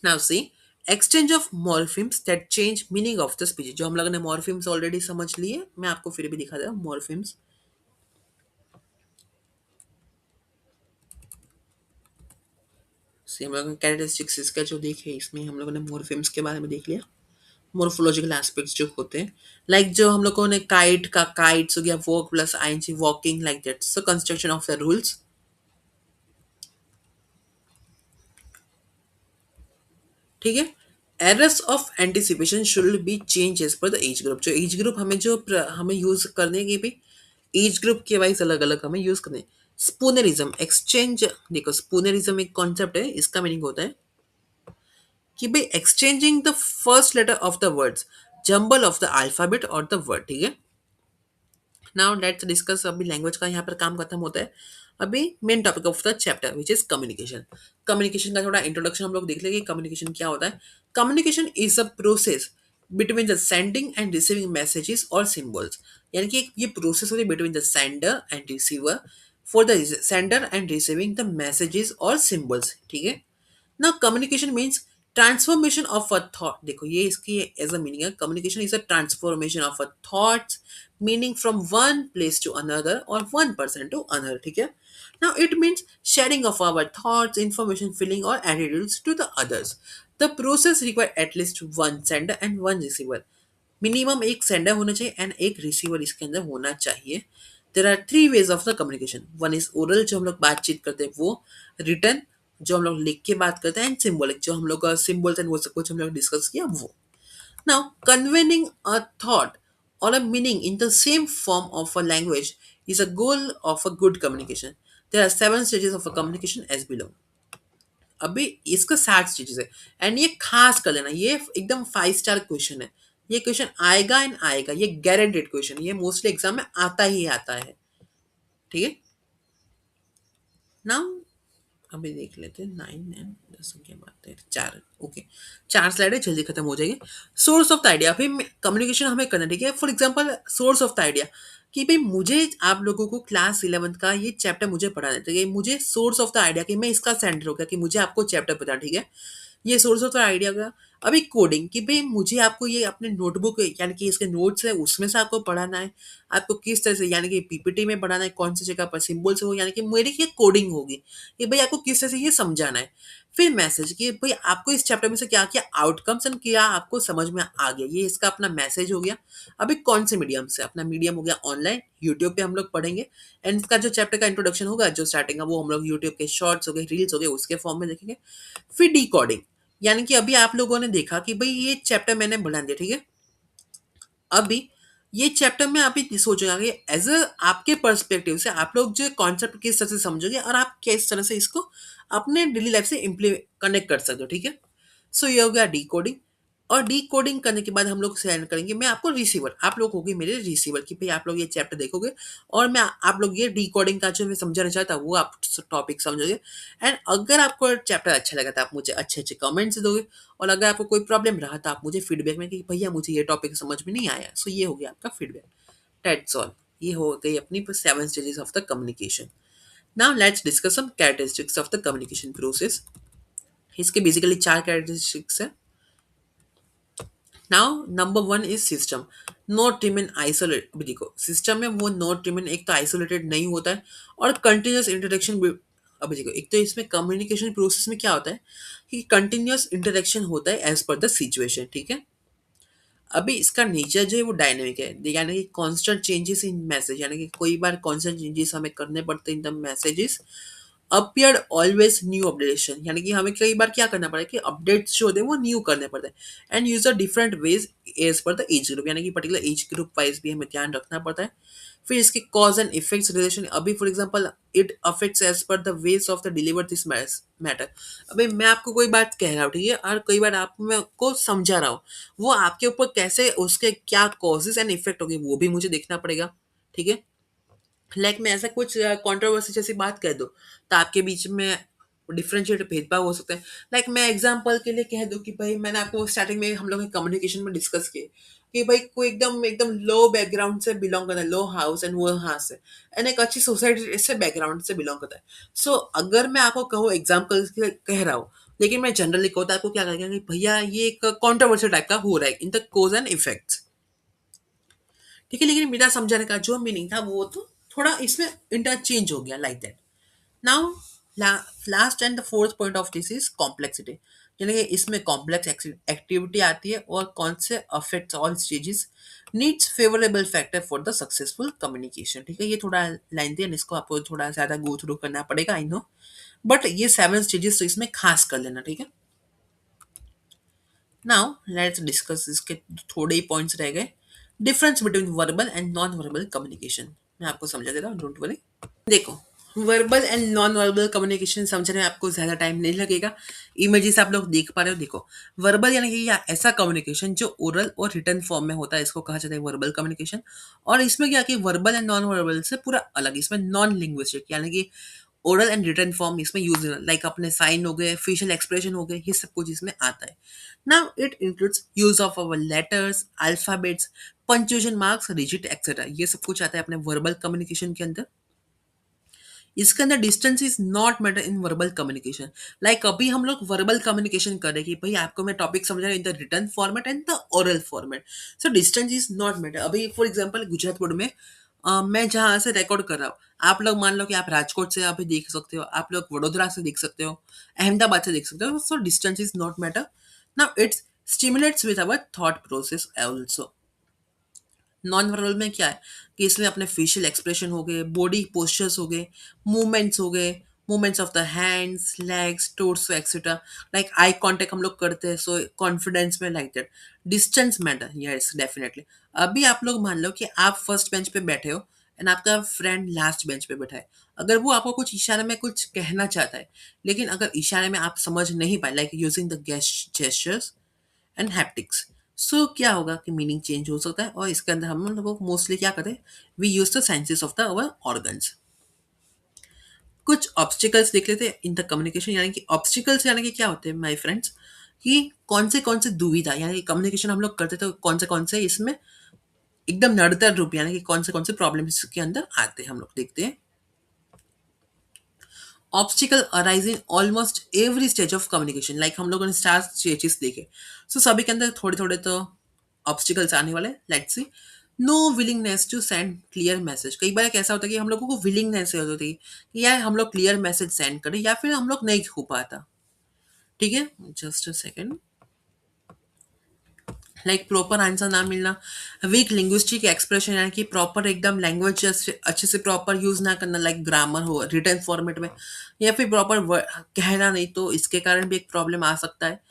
Now see exchange of morphemes that change meaning of the speech. जो हम लोगों ने मॉर्फिम्स ऑलरेडी समझ लिए, मैं आपको फिर भी दिखा दे रहा हूँ मॉर्फिम्स। सी हम लोगों ने कैरेक्टरिस्टिक्स इसका जो देखे, इसमें हम लोगों ने मॉर्फिम्स के बारे में देख लिया। मोर्फोलॉजिकल एस्पेक्ट्स जो होते हैं, जो हम लोगों ने काइट का काइट्स हो गया, walk plus I N G walking, like that so construction of the rules. ठीक है। Errors of anticipation should be change as per the age group. जो एज ग्रुप हमें हमें यूज करने की भी एज ग्रुप के वाइज अलग अलग हमें यूज करने। स्पूनरिज्म एक्सचेंज, देखो स्पूनरिज्म एक कॉन्सेप्ट है, इसका मीनिंग होता है कि भाई exchanging the first letter of the words, jumble of the alphabet और द वर्ड। ठीक है। नाउ लेट्स डिस्कस, अभी लैंग्वेज का यहाँ पर काम खत्म होता है। अभी main topic of the chapter which is communication. Communication का थोड़ा इंट्रोडक्शन हम लोग देख लेंगे। कम्युनिकेशन क्या होता है? Communication is a process between the sending and receiving messages और सिंबल्स। यानी कि ये प्रोसेस होती है between the sender and receiver, for the sender and receiving the messages और सिंबल्स। ठीक है। ना communication means transformation of a thought. देखो ये इसकी एज अ मीनिंग है, communication is a transformation of a thought's meaning from one place to another और वन पर्सन टू अनदर। ठीक है। Now it means sharing of our thoughts, information, feeling और attitudes to the others. The process require at least one sender and one receiver. Minimum एक सेंडर होना चाहिए एंड एक रिसीवर इसके अंदर होना चाहिए। There are three ways of the communication. One is oral, जो हम लोग बातचीत करते हैं वो, रिटर्न जो हम लोग लिख के बात करते हैं, एंड सिंबॉलिक जो हम लोग सिंबल्स एंड वो सब कुछ हम लोग डिस्कस किया वो। नाउ कन्वेनिंग अ थॉट और अ meaning in the same form of a language is a goal of a good communication. There are seven stages of a communication as below. अभी इसका 7 स्टेजेस है एंड ये खास कर लेना, ये एकदम 5 स्टार क्वेश्चन है। ये क्वेश्चन आएगा एंड आएगा, ये गारंटेड क्वेश्चन, ये मोस्टली एग्जाम में आता ही आता है। ठीक है। नाउ अभी देख लेते हैं 9 एंड 10 की बात है, 4। ओके, 4 स्लाइड है, जल्दी खत्म हो जाएगी। सोर्स ऑफ द आइडिया, फिर कम्युनिकेशन हमें करना, ठीक है। For example source of the idea, कि भाई मुझे आप लोगों को क्लास 11th का ये चैप्टर मुझे पढ़ाना है, तो ये मुझे सोर्स ऑफ द आइडिया कि मैं इसका सेंटर हो गया कि मुझे आपको चैप्टर पता, ठीक है। ये सोर्स ऑफ द आइडिया का। अभी कोडिंग, कि भाई मुझे आपको ये अपने नोटबुक यानी कि इसके नोट्स है उसमें से आपको पढ़ाना है। आपको किस तरह से, यानी कि पीपीटी में पढ़ाना है, कौन सी जगह पर सिंबल से हो, यानी कि मेरी ये कोडिंग होगी कि भाई आपको किस तरह से ये समझाना है। फिर मैसेज, कि भाई आपको इस चैप्टर में से क्या क्या आउटकम्स एंड क्या आपको समझ में आ गया, ये इसका अपना मैसेज हो गया। अभी कौन से मीडियम से, अपना मीडियम हो गया ऑनलाइन, यूट्यूब पे हम लोग पढ़ेंगे। एंड इसका जो चैप्टर का इंट्रोडक्शन होगा, जो स्टार्टिंग है, वो हम लोग यूट्यूब के शॉर्ट्स हो गए, रील्स हो गए, उसके फॉर्म में देखेंगे। फिर डिकोडिंग, यानी कि अभी आप लोगों ने देखा कि भाई ये चैप्टर मैंने बढ़ा दिया, ठीक है। अभी ये चैप्टर में आप ही सोचेंगे एज अ आपके पर्सपेक्टिव से आप लोग जो कॉन्सेप्ट किस तरह से समझोगे और आप किस तरह से इसको अपने डेली लाइफ से इम्प्लीमेंट कनेक्ट कर सकते हो, ठीक है। सो ये हो गया डी कोडिंग। और डी कोडिंग करने के बाद हम लोग सेंड करेंगे, मैं आपको रिसीवर, आप लोग होगे मेरे रिसीवर, कि भाई आप लोग ये चैप्टर देखोगे और मैं आप लोग ये डी कोडिंग का जो मैं समझाना चाहता हूँ वो आप टॉपिक समझोगे। एंड अगर आपको चैप्टर अच्छा लगा तो आप मुझे अच्छे अच्छे कमेंट्स दोगे, और अगर आपको कोई प्रॉब्लम रहा तो आप मुझे फीडबैक में कि भैया मुझे ये टॉपिक समझ में नहीं आया। सो ये हो गया आपका फीडबैक। That's all. ये हो गई अपनी 7 stages of the communication. Now let's discuss some characteristics of the communication process. इसके बेसिकली 4 कैरेक्टरिस्टिक्स है। Now number 1 is system, not remain isolate. देखो सिस्टम में वो नोट रिमेन एक तो आइसोलेटेड नहीं होता है और कंटिन्यूस इंटरेक्शन अभी देखो, एक तो इसमें कम्युनिकेशन प्रोसेस में क्या होता है कि कंटिन्यूअस इंटरेक्शन होता है एज पर द सिचुएशन, ठीक है। अभी इसका नेचर जो है वो डायनेमिक है, यानी कि कांस्टेंट चेंजेस इन मैसेज, यानी कि कोई बार कांस्टेंट चेंजेस हमें करने पड़ते हैं in the messages. Appear always new updation, यानी कि हमें कई बार क्या करना पड़ेगा कि अपडेट्स जो होते हैं वो न्यू करने पड़ते हैं। And use a different ways as per the age group, यानी कि पर्टिकुलर एज ग्रुप वाइज भी हमें ध्यान रखना पड़ता है। फिर इसके कॉज एंड इफेक्ट्स रिलेशन, अभी for example it affects as per the ways of the deliver this matter. अभी मैं आपको कोई बात कह रहा हूँ, ठीक है, और कई बार आप मैं को समझा रहा हूँ, वो आपके ऊपर कैसे, उसके क्या कॉजेज एंड इफेक्ट होगी वो भी मुझे देखना पड़ेगा, ठीक है। लाइक मैं ऐसा कुछ कंट्रोवर्सी जैसी बात कह दूँ तो आपके बीच में डिफरेंशिएट भेदभाव हो सकता है। लाइक मैं एग्जांपल के लिए कह दूँ कि भाई मैंने आपको स्टार्टिंग में हम लोग कम्युनिकेशन में डिस्कस किए कि भाई कोई एकदम एकदम लो बैकग्राउंड से बिलोंग करता है, लो हाउस एंड वो यहाँ से, एंड एक अच्छी सोसाइटी से बैकग्राउंड से बिलोंग करता है। सो अगर मैं आपको कहूँ एग्जाम्पल कह रहा हूँ, लेकिन मैं जनरली कहता है आपको क्या कहेगा कि भैया ये एक कॉन्ट्रोवर्सी टाइप का हो रहा है in the cause and effects, ठीक है। लेकिन मेरा समझाने का जो मीनिंग था वो तो थोड़ा इसमें इंटरचेंज हो गया, like that. Now last and the fourth point of this is complexity, यानी कि इसमें कॉम्प्लेक्स एक्टिविटी आती है और कौन से affects all stages needs favourable factor for the successful communication, ठीक है। ये थोड़ा लाइन थी, इसको आपको थोड़ा ज़्यादा गो थ्रू करना पड़ेगा, आई नो, बट ये 7 स्टेजेस तो इसमें खास कर लेना, ठीक है। नाउ लेट्स डिस्कस, इसके थोड़े ही पॉइंट्स रह गए। Difference between verbal and non verbal communication, मैं आपको समझा दे रहा हूँ, डोंट वरी। देखो, verbal and non verbal communication समझने में आपको ज़्यादा टाइम नहीं लगेगा। इमेजेस आप लोग देख पा रहे हो, देखो। वर्बल यानी कि या ऐसा कम्युनिकेशन जो ओरल और रिटर्न फॉर्म में होता है, इसको कहा जाता है वर्बल कम्युनिकेशन। और इसमें क्या कि वर्बल एंड नॉन वर्बल से पूरा अलग, इसमें नॉन लिंग्विस्टिक, यानी कि ओरल एंड रिटर्न फॉर्म इसमें यूज, लाइक अपने साइन हो गए, फेशियल एक्सप्रेशन हो गए, ये सब कुछ इसमें आता है। Now it includes use of our letters, alphabets, punctuation marks, digit etcetera, ये सब कुछ आता है अपने वर्बल कम्युनिकेशन के अंदर। इसके अंदर distance is not matter in verbal communication. Like अभी हम लोग वर्बल कम्युनिकेशन कर रहे हैं कि भाई आपको मैं टॉपिक समझा रहा हूँ in the return format and the oral format. So distance is not matter. अभी फॉर एग्जांपल गुजरात बोर्ड में मैं जहाँ से रिकॉर्ड कर रहा हूँ, आप लोग मान लो कि आप राजकोट से अभी देख सकते हो, आप लोग वडोदरा से देख सकते हो, अहमदाबाद से देख सकते हो। So distance is not matter. Now it's stimulates with our thought process also. Non verbal में क्या है कि इसमें अपने फेशियल एक्सप्रेशन हो गए, बॉडी पोस्चर्स हो गए, movements of the hands, legs, torso etcetera. Like eye contact हम लोग करते हैं, सो कॉन्फिडेंस में, like that. Distance matter, yes definitely. अभी आप लोग मान लो कि आप फर्स्ट बेंच पे बैठे हो एंड आपका फ्रेंड लास्ट बेंच पे बैठा है। अगर वो आपको कुछ इशारे में कुछ कहना चाहता है, लेकिन अगर इशारे में आप समझ नहीं पाए, like using the gestures and haptics, so क्या होगा कि मीनिंग चेंज हो सकता है। और इसके अंदर हम लोग मोस्टली क्या करते हैं, we use the senses of the our organs. कुछ ऑब्स्टिकल्स देख लेते हैं इन द कम्युनिकेशन, यानी कि ऑब्स्टिकल्स यानी कि क्या होते हैं माय फ्रेंड्स, कि कौन से दुविधा, यानी कि कम्युनिकेशन हम लोग करते तो कौन से इसमें एकदम नड़तर रूप, यानी कि कौन से प्रॉब्लम्स के अंदर आते हैं, हम लोग देखते हैं। Obstacle arise in almost every stage of communication, like हम लोगों ने स्टार स्टेजेस देखे। सो सभी के अंदर थोड़े थोड़े तो ऑब्स्टिकल्स आने वाले। Let's see. No willingness to send clear message, कई बार ऐसा होता है कि हम लोगों को विलिंगनेस होती है कि यार हम लोग क्लियर मैसेज सेंड करें, या फिर हम लोग नहीं हो पाता, ठीक है। Just a second. Like proper answer ना मिलना, वीक लिंग्विस्टिक एक्सप्रेशन, यानी कि प्रॉपर एकदम लैंग्वेज अच्छे से प्रॉपर यूज ना करना, लाइक ग्रामर हो रिटर्न फॉर्मेट में, या फिर प्रॉपर कहना नहीं, तो इसके कारण भी एक प्रॉब्लम आ सकता है।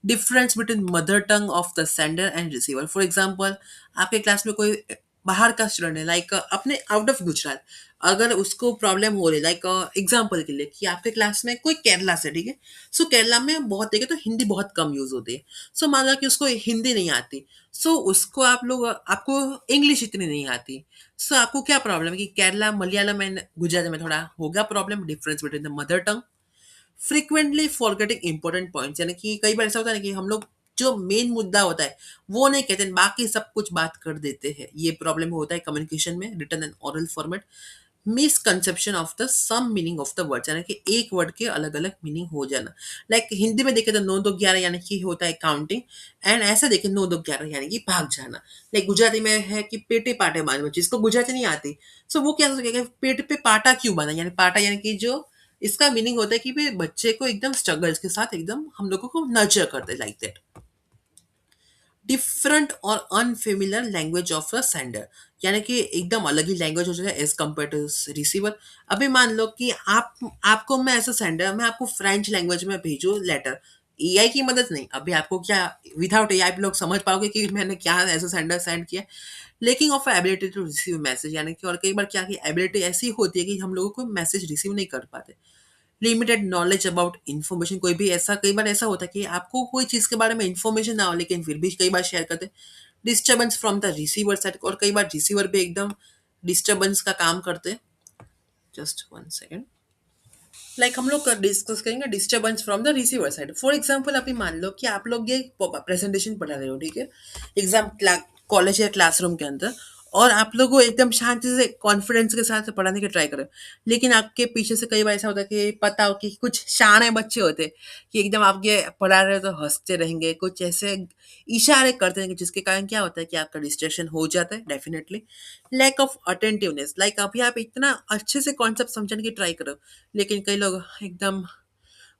Difference between mother tongue of the sender and receiver, for example आपके क्लास में कोई बाहर का स्टूडेंट है, लाइक अपने आउट ऑफ गुजरात, अगर उसको प्रॉब्लम हो रही है, लाइक एग्जाम्पल के लिए कि आपके क्लास में कोई केरला से, ठीक है। सो केरला में बहुत देखे तो हिंदी बहुत कम यूज होती है। सो मान लो कि उसको हिंदी नहीं आती, सो उसको आप लोग, आपको इंग्लिश इतनी नहीं आती। सो आपको क्या प्रॉब्लम है कि केरला मलयालम एंड गुजराती में थोड़ा होगा problem, difference between the mother tongue. Frequently forgetting important points, यानी कि कई बार ऐसा होता है ना कि हम लोग जो मेन मुद्दा होता है वो नहीं कहते, बाकी सब कुछ बात कर देते हैं, ये प्रॉब्लम होता है कम्युनिकेशन में, written and oral format. Misconception of the some meaning of the words, यानी कि एक वर्ड के अलग अलग मीनिंग हो जाना। लाइक हिंदी में देखे तो 9 2 11 यानी कि होता है काउंटिंग, एंड ऐसा देखे 9 2 11 यानी कि भाग जाना। लाइक गुजराती में है कि पेटे पाटे बांध, जिसको गुजराती नहीं आती, सो वो क्या सोचेगा पेट पे पाटा क्यों बांधा, यानी पाटा यानी कि जो इसका मीनिंग होता है कि भाई बच्चे को एकदम स्ट्रगल्स के साथ एकदम हम लोगों को नर्चर करते हैं, लाइक दैट। डिफरेंट और unfamiliar language of a sender, यानी कि एकदम अलग ही लैंग्वेज हो जाए एज कम्पेयर टू रिसीवर। अभी मान लो कि आपको मैं एज अ सेंडर मैं आपको फ्रेंच लैंग्वेज में भेजूँ लेटर, एआई की मदद नहीं, अभी आपको क्या विदाउट एआई आप लोग समझ पाओगे कि मैंने क्या एज अ सेंडर सेंड किया। लेकिन of ability to receive message, यानी कि और कई बार क्या की एबिलिटी ऐसी होती है कि हम लोगों को मैसेज रिसीव नहीं कर पाते। लिमिटेड नॉलेज अबाउट इन्फॉर्मेशन, कोई भी ऐसा कई बार ऐसा होता है कि आपको कोई चीज़ के बारे में इन्फॉर्मेशन ना हो लेकिन फिर भी कई बार शेयर करते हैं। Disturbance from the receiver side, और कई बार रिसीवर भी एकदम डिस्टर्बेंस का काम करते हैं। Just one second. लाइक हम लोग डिस्कस करेंगे disturbance from the receiver side. For example अभी मान लो कि आप लोग ये प्रेजेंटेशन पढ़ा रहे हो, ठीक है, एग्जाम कॉलेज या क्लासरूम के अंदर, और आप लोग को एकदम शांति से कॉन्फिडेंस के साथ पढ़ाने की ट्राई करें। लेकिन आपके पीछे से कई बार ऐसा होता है कि पता हो कि कुछ शाणे बच्चे होते हैं कि एकदम आपके पढ़ा रहे हो तो हंसते रहेंगे, कुछ ऐसे इशारे करते रहेंगे, जिसके कारण क्या होता है कि आपका डिस्ट्रैक्शन हो जाता है definitely. Lack of attentiveness, like अभी आप इतना अच्छे से कॉन्सेप्ट समझने की ट्राई करो, लेकिन कई लोग एकदम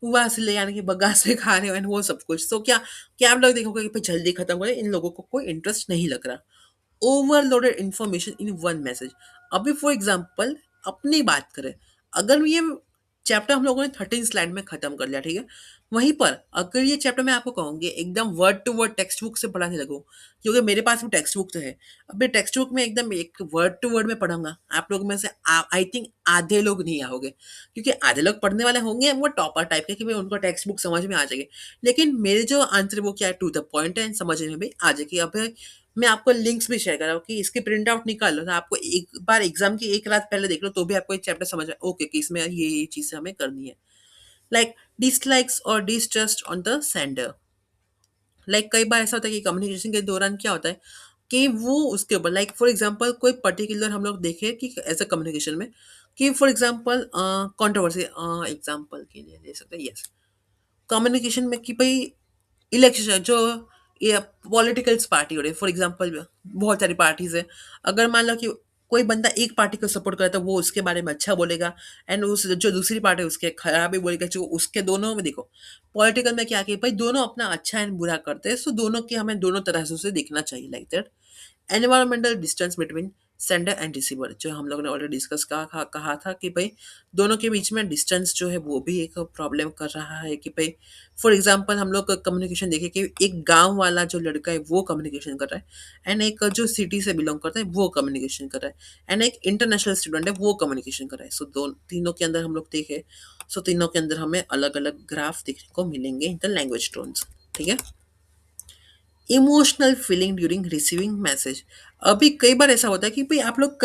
हुआ से ले यानी कि बगा से खा रहे हो एंड वो सब कुछ। तो क्या क्या आप लोग देखोगे कि भाई जल्दी खत्म करें, इन लोगों को कोई इंटरेस्ट नहीं लग रहा। Overloaded information in one message. अभी फॉर एग्जांपल अपनी बात करें, अगर ये चैप्टर हम लोगों ने 13 स्लाइड में खत्म कर लिया, ठीक है, वहीं पर अगर ये चैप्टर मैं आपको कहूँगी एकदम word to word textbook से पढ़ाने लगूँ, क्योंकि मेरे पास भी टेक्स्ट बुक तो है। अभी टेक्स्ट बुक में एकदम एक वर्ड टू वर्ड में पढ़ूंगा, आप लोग में से आई थिंक आधे लोग नहीं आओगे, क्योंकि आधे लोग पढ़ने वाले होंगे वो टॉपर टाइप के कि भाई उनको टेक्स्ट बुक समझ में आ जाएगी। लेकिन मेरे जो आंसर वो क्या है, टू द पॉइंट है, समझने में भी आ जाएगी। अब मैं आपको लिंक्स भी शेयर कर रहा हूँ कि इसकी प्रिंट आउट निकाल लो, तो आपको एक बार एग्जाम की एक रात पहले देख लो तो भी आपको एक चैप्टर समझ में ओके कि इसमें ये चीज़ हमें करनी है। लाइक डिसलाइक्स और डिसट्रस्ट ऑन द सेंडर। लाइक कई बार ऐसा होता है कि कम्युनिकेशन के दौरान क्या होता है कि वो उसके ऊपर लाइक फॉर एग्जांपल कोई पर्टिकुलर हम लोग देखें कि एज अ कम्युनिकेशन में कि फॉर एग्जांपल कंट्रोवर्सी एग्जांपल के लिए ले सकते हैं, यस, कम्युनिकेशन में कि भाई इलेक्शन जो ये पॉलिटिकल्स पार्टी हो रही है, फॉर एग्जांपल बहुत सारी पार्टीज है। अगर मान लो कि कोई बंदा एक पार्टी को सपोर्ट करता है, वो उसके बारे में अच्छा बोलेगा, एंड उस जो दूसरी पार्टी है उसके खराब ही बोलेगा। जो उसके दोनों में देखो, पॉलिटिकल में क्या कि भाई दोनों अपना अच्छा एंड बुरा करते हैं, सो दोनों की हमें दोनों तरह से उसे देखना चाहिए, like that. Environmental distance between sender and receiver, जो हम लोगों ने ऑलरेडी डिस्कस कहा था कि भाई दोनों के बीच में डिस्टेंस जो है वो भी एक प्रॉब्लम कर रहा है। कि भाई फॉर एग्जांपल हम लोग कम्युनिकेशन देखें कि एक गांव वाला जो लड़का है वो कम्युनिकेशन कर रहा है, एंड एक जो सिटी से बिलोंग करता है वो कम्युनिकेशन कर रहा है, एंड एक इंटरनेशनल स्टूडेंट है वो कम्युनिकेशन कर रहा है। सो दो तीनों के अंदर हम लोग देखें, सो तीनों के अंदर हमें अलग अलग ग्राफ देखने को मिलेंगे इन द लैंग्वेज टोन्स, ठीक है। Emotional feeling during receiving message. अभी कई बार ऐसा होता है कि भाई आप लोग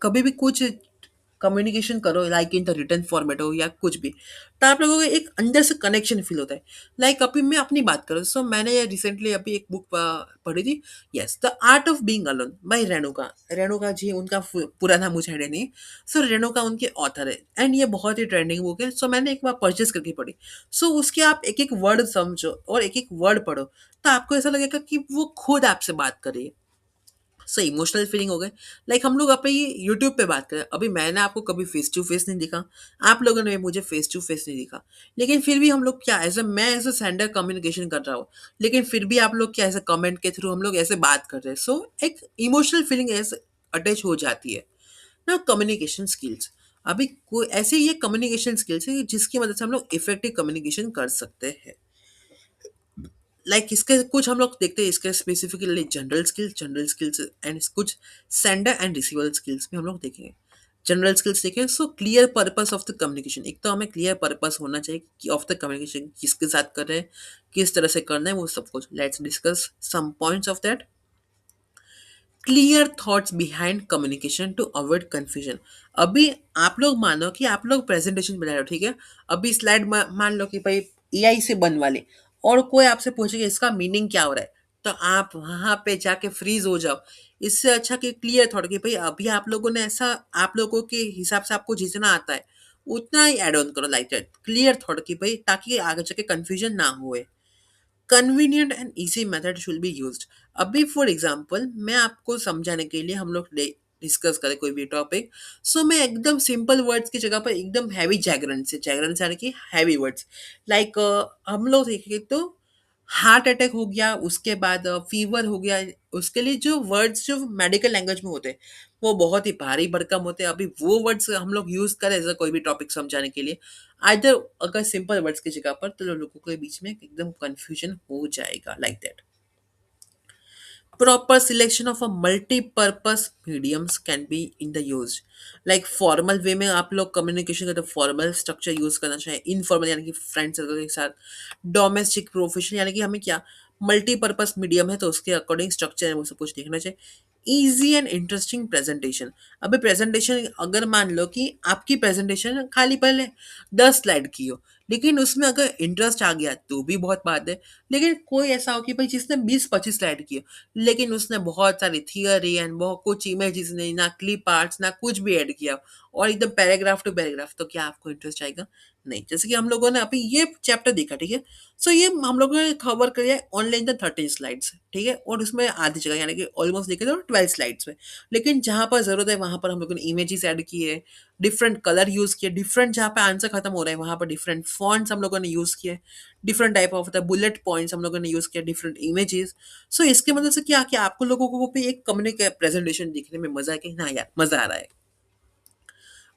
कभी भी कुछ कम्युनिकेशन करो, like in the return format हो या कुछ भी, तो आप लोगों को एक अंदर से कनेक्शन फील होता है। लाइक अभी मैं अपनी बात करूँ, सो मैंने ये रिसेंटली अभी एक बुक पढ़ी थी, yes, the art of being alone by Renuka. Renuka ji उनका पूरा नाम मुझे आइडिया नहीं। सो रेणुका उनके ऑथर है, एंड ये बहुत ही ट्रेंडिंग बुक है। सो मैंने एक बार परचेज करके पढ़ी। सो उसके आप एक एक वर्ड समझो और एक एक वर्ड पढ़ो, तो आपको ऐसा लगेगा कि वो खुद आपसे बात कर रही है। सो इमोशनल फीलिंग हो गए। लाइक हम लोग अपने ये यूट्यूब पे बात करें, अभी मैंने आपको कभी फेस टू फेस नहीं दिखा, आप लोगों ने मुझे फेस टू फेस नहीं दिखा, लेकिन फिर भी हम लोग क्या एज अ मैं एज अ सेंडर कम्युनिकेशन कर रहा हूँ, लेकिन फिर भी आप लोग क्या ऐसे कमेंट के थ्रू हम लोग ऐसे बात कर रहे हैं। सो एक इमोशनल फीलिंग ऐसे अटैच हो जाती है ना। कम्युनिकेशन स्किल्स, अभी कोई ऐसे ये कम्युनिकेशन स्किल्स है जिसकी मदद से हम लोग इफेक्टिव कम्युनिकेशन कर सकते हैं। लाइक इसके कुछ हम लोग देखते हैं, इसके स्पेसिफिकली जनरल स्किल्स एंड कुछ सेंडर एंड रिसीवर स्किल्स भी हम लोग देखेंगे। जनरल स्किल्स देखें, so clear purpose of the communication, एक तो हमें क्लियर पर्पस होना चाहिए कि ऑफ द कम्युनिकेशन किसके साथ कर रहे हैं, किस तरह से करना है, वो सब कुछ। Let's discuss some points of that. Clear thoughts behind communication to avoid confusion. अभी आप लोग मानो कि आप लोग प्रेजेंटेशन बना रहे हो, ठीक है, अभी स्लाइड मान लो कि भाई एआई से बनवा ले, और कोई आपसे पूछेगा इसका मीनिंग क्या हो रहा है, तो आप वहां पे जाके फ्रीज हो जाओ। इससे अच्छा कि क्लियर थॉट कि भाई अभी आप लोगों ने ऐसा, आप लोगों के हिसाब से आपको जितना आता है उतना ही एड ऑन करो, लाइक दैट क्लियर थॉट कि भाई ताकि आगे जाके कंफ्यूजन ना होए। Convenient and easy method should be used. अभी फॉर एग्जांपल मैं आपको समझाने के लिए हम लोग डिस्कस करें कोई भी टॉपिक, सो मैं एकदम सिंपल वर्ड्स की जगह पर एकदम हैवी जैगरन से यानी कि हैवी वर्ड्स, लाइक हम लोग देखेंगे तो हार्ट अटैक हो गया, उसके बाद फीवर हो गया, उसके लिए जो वर्ड्स जो मेडिकल लैंग्वेज में होते हैं वो बहुत ही भारी भरकम होते हैं। अभी वो वर्ड्स हम लोग यूज करें ऐसा कोई भी टॉपिक समझाने के लिए, आइदर अगर सिंपल वर्ड्स की जगह पर, तो लोगों के बीच में एकदम कंफ्यूजन हो जाएगा, like that. Proper selection of a multi-purpose mediums can be in the use, like formal वे में आप लोग कम्युनिकेशन करते फॉर्मल स्ट्रक्चर यूज करना चाहिए, इनफॉर्मल यानी कि फ्रेंड सर्कल के साथ, डोमेस्टिक प्रोफेशनल यानी कि हमें क्या मल्टीपर्पज मीडियम है तो उसके अकॉर्डिंग स्ट्रक्चर है वो सब कुछ देखना चाहिए। ईजी एंड इंटरेस्टिंग प्रेजेंटेशन, अभी प्रेजेंटेशन अगर मान लो कि आपकी प्रेजेंटेशन खाली पहले 10 स्लाइड की हो, लेकिन उसमें अगर इंटरेस्ट आ गया तो भी बहुत बात है। लेकिन कोई ऐसा हो कि भाई जिसने 20-25 स्लाइड की हो, लेकिन उसने बहुत सारी थियरी एंड बहुत कुछ इमेजेस नहीं, ना क्लिप आर्ट्स, ना कुछ भी ऐड किया, और एकदम पैराग्राफ टू पैराग्राफ, तो क्या आपको इंटरेस्ट आएगा? नहीं। जैसे कि हम लोगों ने अभी ये चैप्टर देखा, ठीक है, सो ये हम लोगों ने कवर किया है ऑनलाइन द 13 स्लाइड्स, ठीक है, और उसमें आधी जगह यानी कि ऑलमोस्ट देखे तो 12 स्लाइड्स में। लेकिन जहाँ पर जरूरत है वहां पर हम लोगों ने इमेजेस ऐड किए, डिफरेंट कलर यूज किए, डिफरेंट जहाँ पे आंसर खत्म हो रहा है वहां पर डिफरेंट फॉन्ट्स हम लोगों ने यूज किए, different type of the bullet points हम लोगों ने यूज किया, डिफरेंट इमेजेस। सो इसके मतलब से क्या कि आपको लोगों को भी एक कम्युनिकेट प्रेजेंटेशन दिखने में मजा है कि ना यार मजा आ रहा है।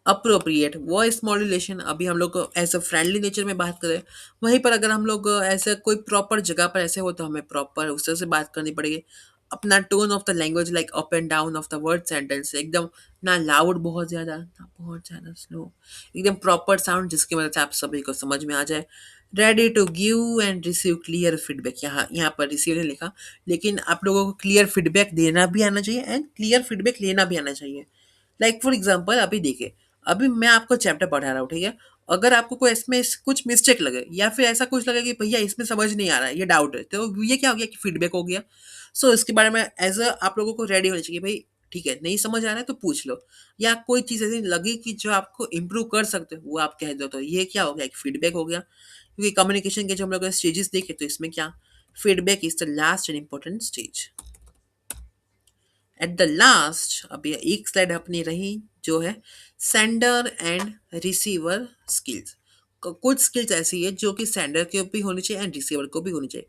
अप्रोप्रिएट वॉइस मॉड्यूलेशन, अभी हम लोग एज अ फ्रेंडली नेचर में बात करें, वहीं पर अगर हम लोग ऐसे कोई प्रॉपर जगह पर ऐसे हो तो हमें प्रॉपर उस तरह से बात करनी पड़ेगी। अपना tone of the language like up and down of the word sentence, एकदम ना लाउड बहुत ज़्यादा ना बहुत ज़्यादा स्लो, एकदम प्रॉपर साउंड जिसकी वजह से आप सभी को समझ में आ जाए। Ready to give and receive clear feedback, यहाँ यहाँ पर रिसीव नहीं लिखा, लेकिन आप लोगों को क्लियर फीडबैक देना भी आना चाहिए एंड क्लियर फीडबैक लेना भी आना चाहिए। लाइक फॉर एग्जाम्पल अभी देखिए, अभी मैं आपको चैप्टर पढ़ा रहा हूँ, ठीक है, अगर आपको कोई इसमें कुछ मिस्टेक लगे या फिर ऐसा कुछ लगे कि भैया इसमें समझ नहीं आ रहा है, ये डाउट है, तो ये क्या हो गया कि फीडबैक हो गया। सो इसके बारे में एज अ आप लोगों को रेडी होना चाहिए, भाई ठीक है नहीं समझ आ रहा है तो पूछ लो, या कोई चीज़ ऐसी लगी कि जो आपको इम्प्रूव कर सकते हो वो आप कह दो, तो ये क्या हो गया, एक फीडबैक हो गया। क्योंकि कम्युनिकेशन के जो हम लोग स्टेजेस देखे तो इसमें क्या, feedback is the last and important stage. At the last अभी एक स्लाइड अपनी रही जो है सेंडर एंड रिसीवर स्किल्स। कुछ स्किल्स ऐसी है जो कि सेंडर के भी होनी चाहिए एंड रिसीवर को भी होनी चाहिए।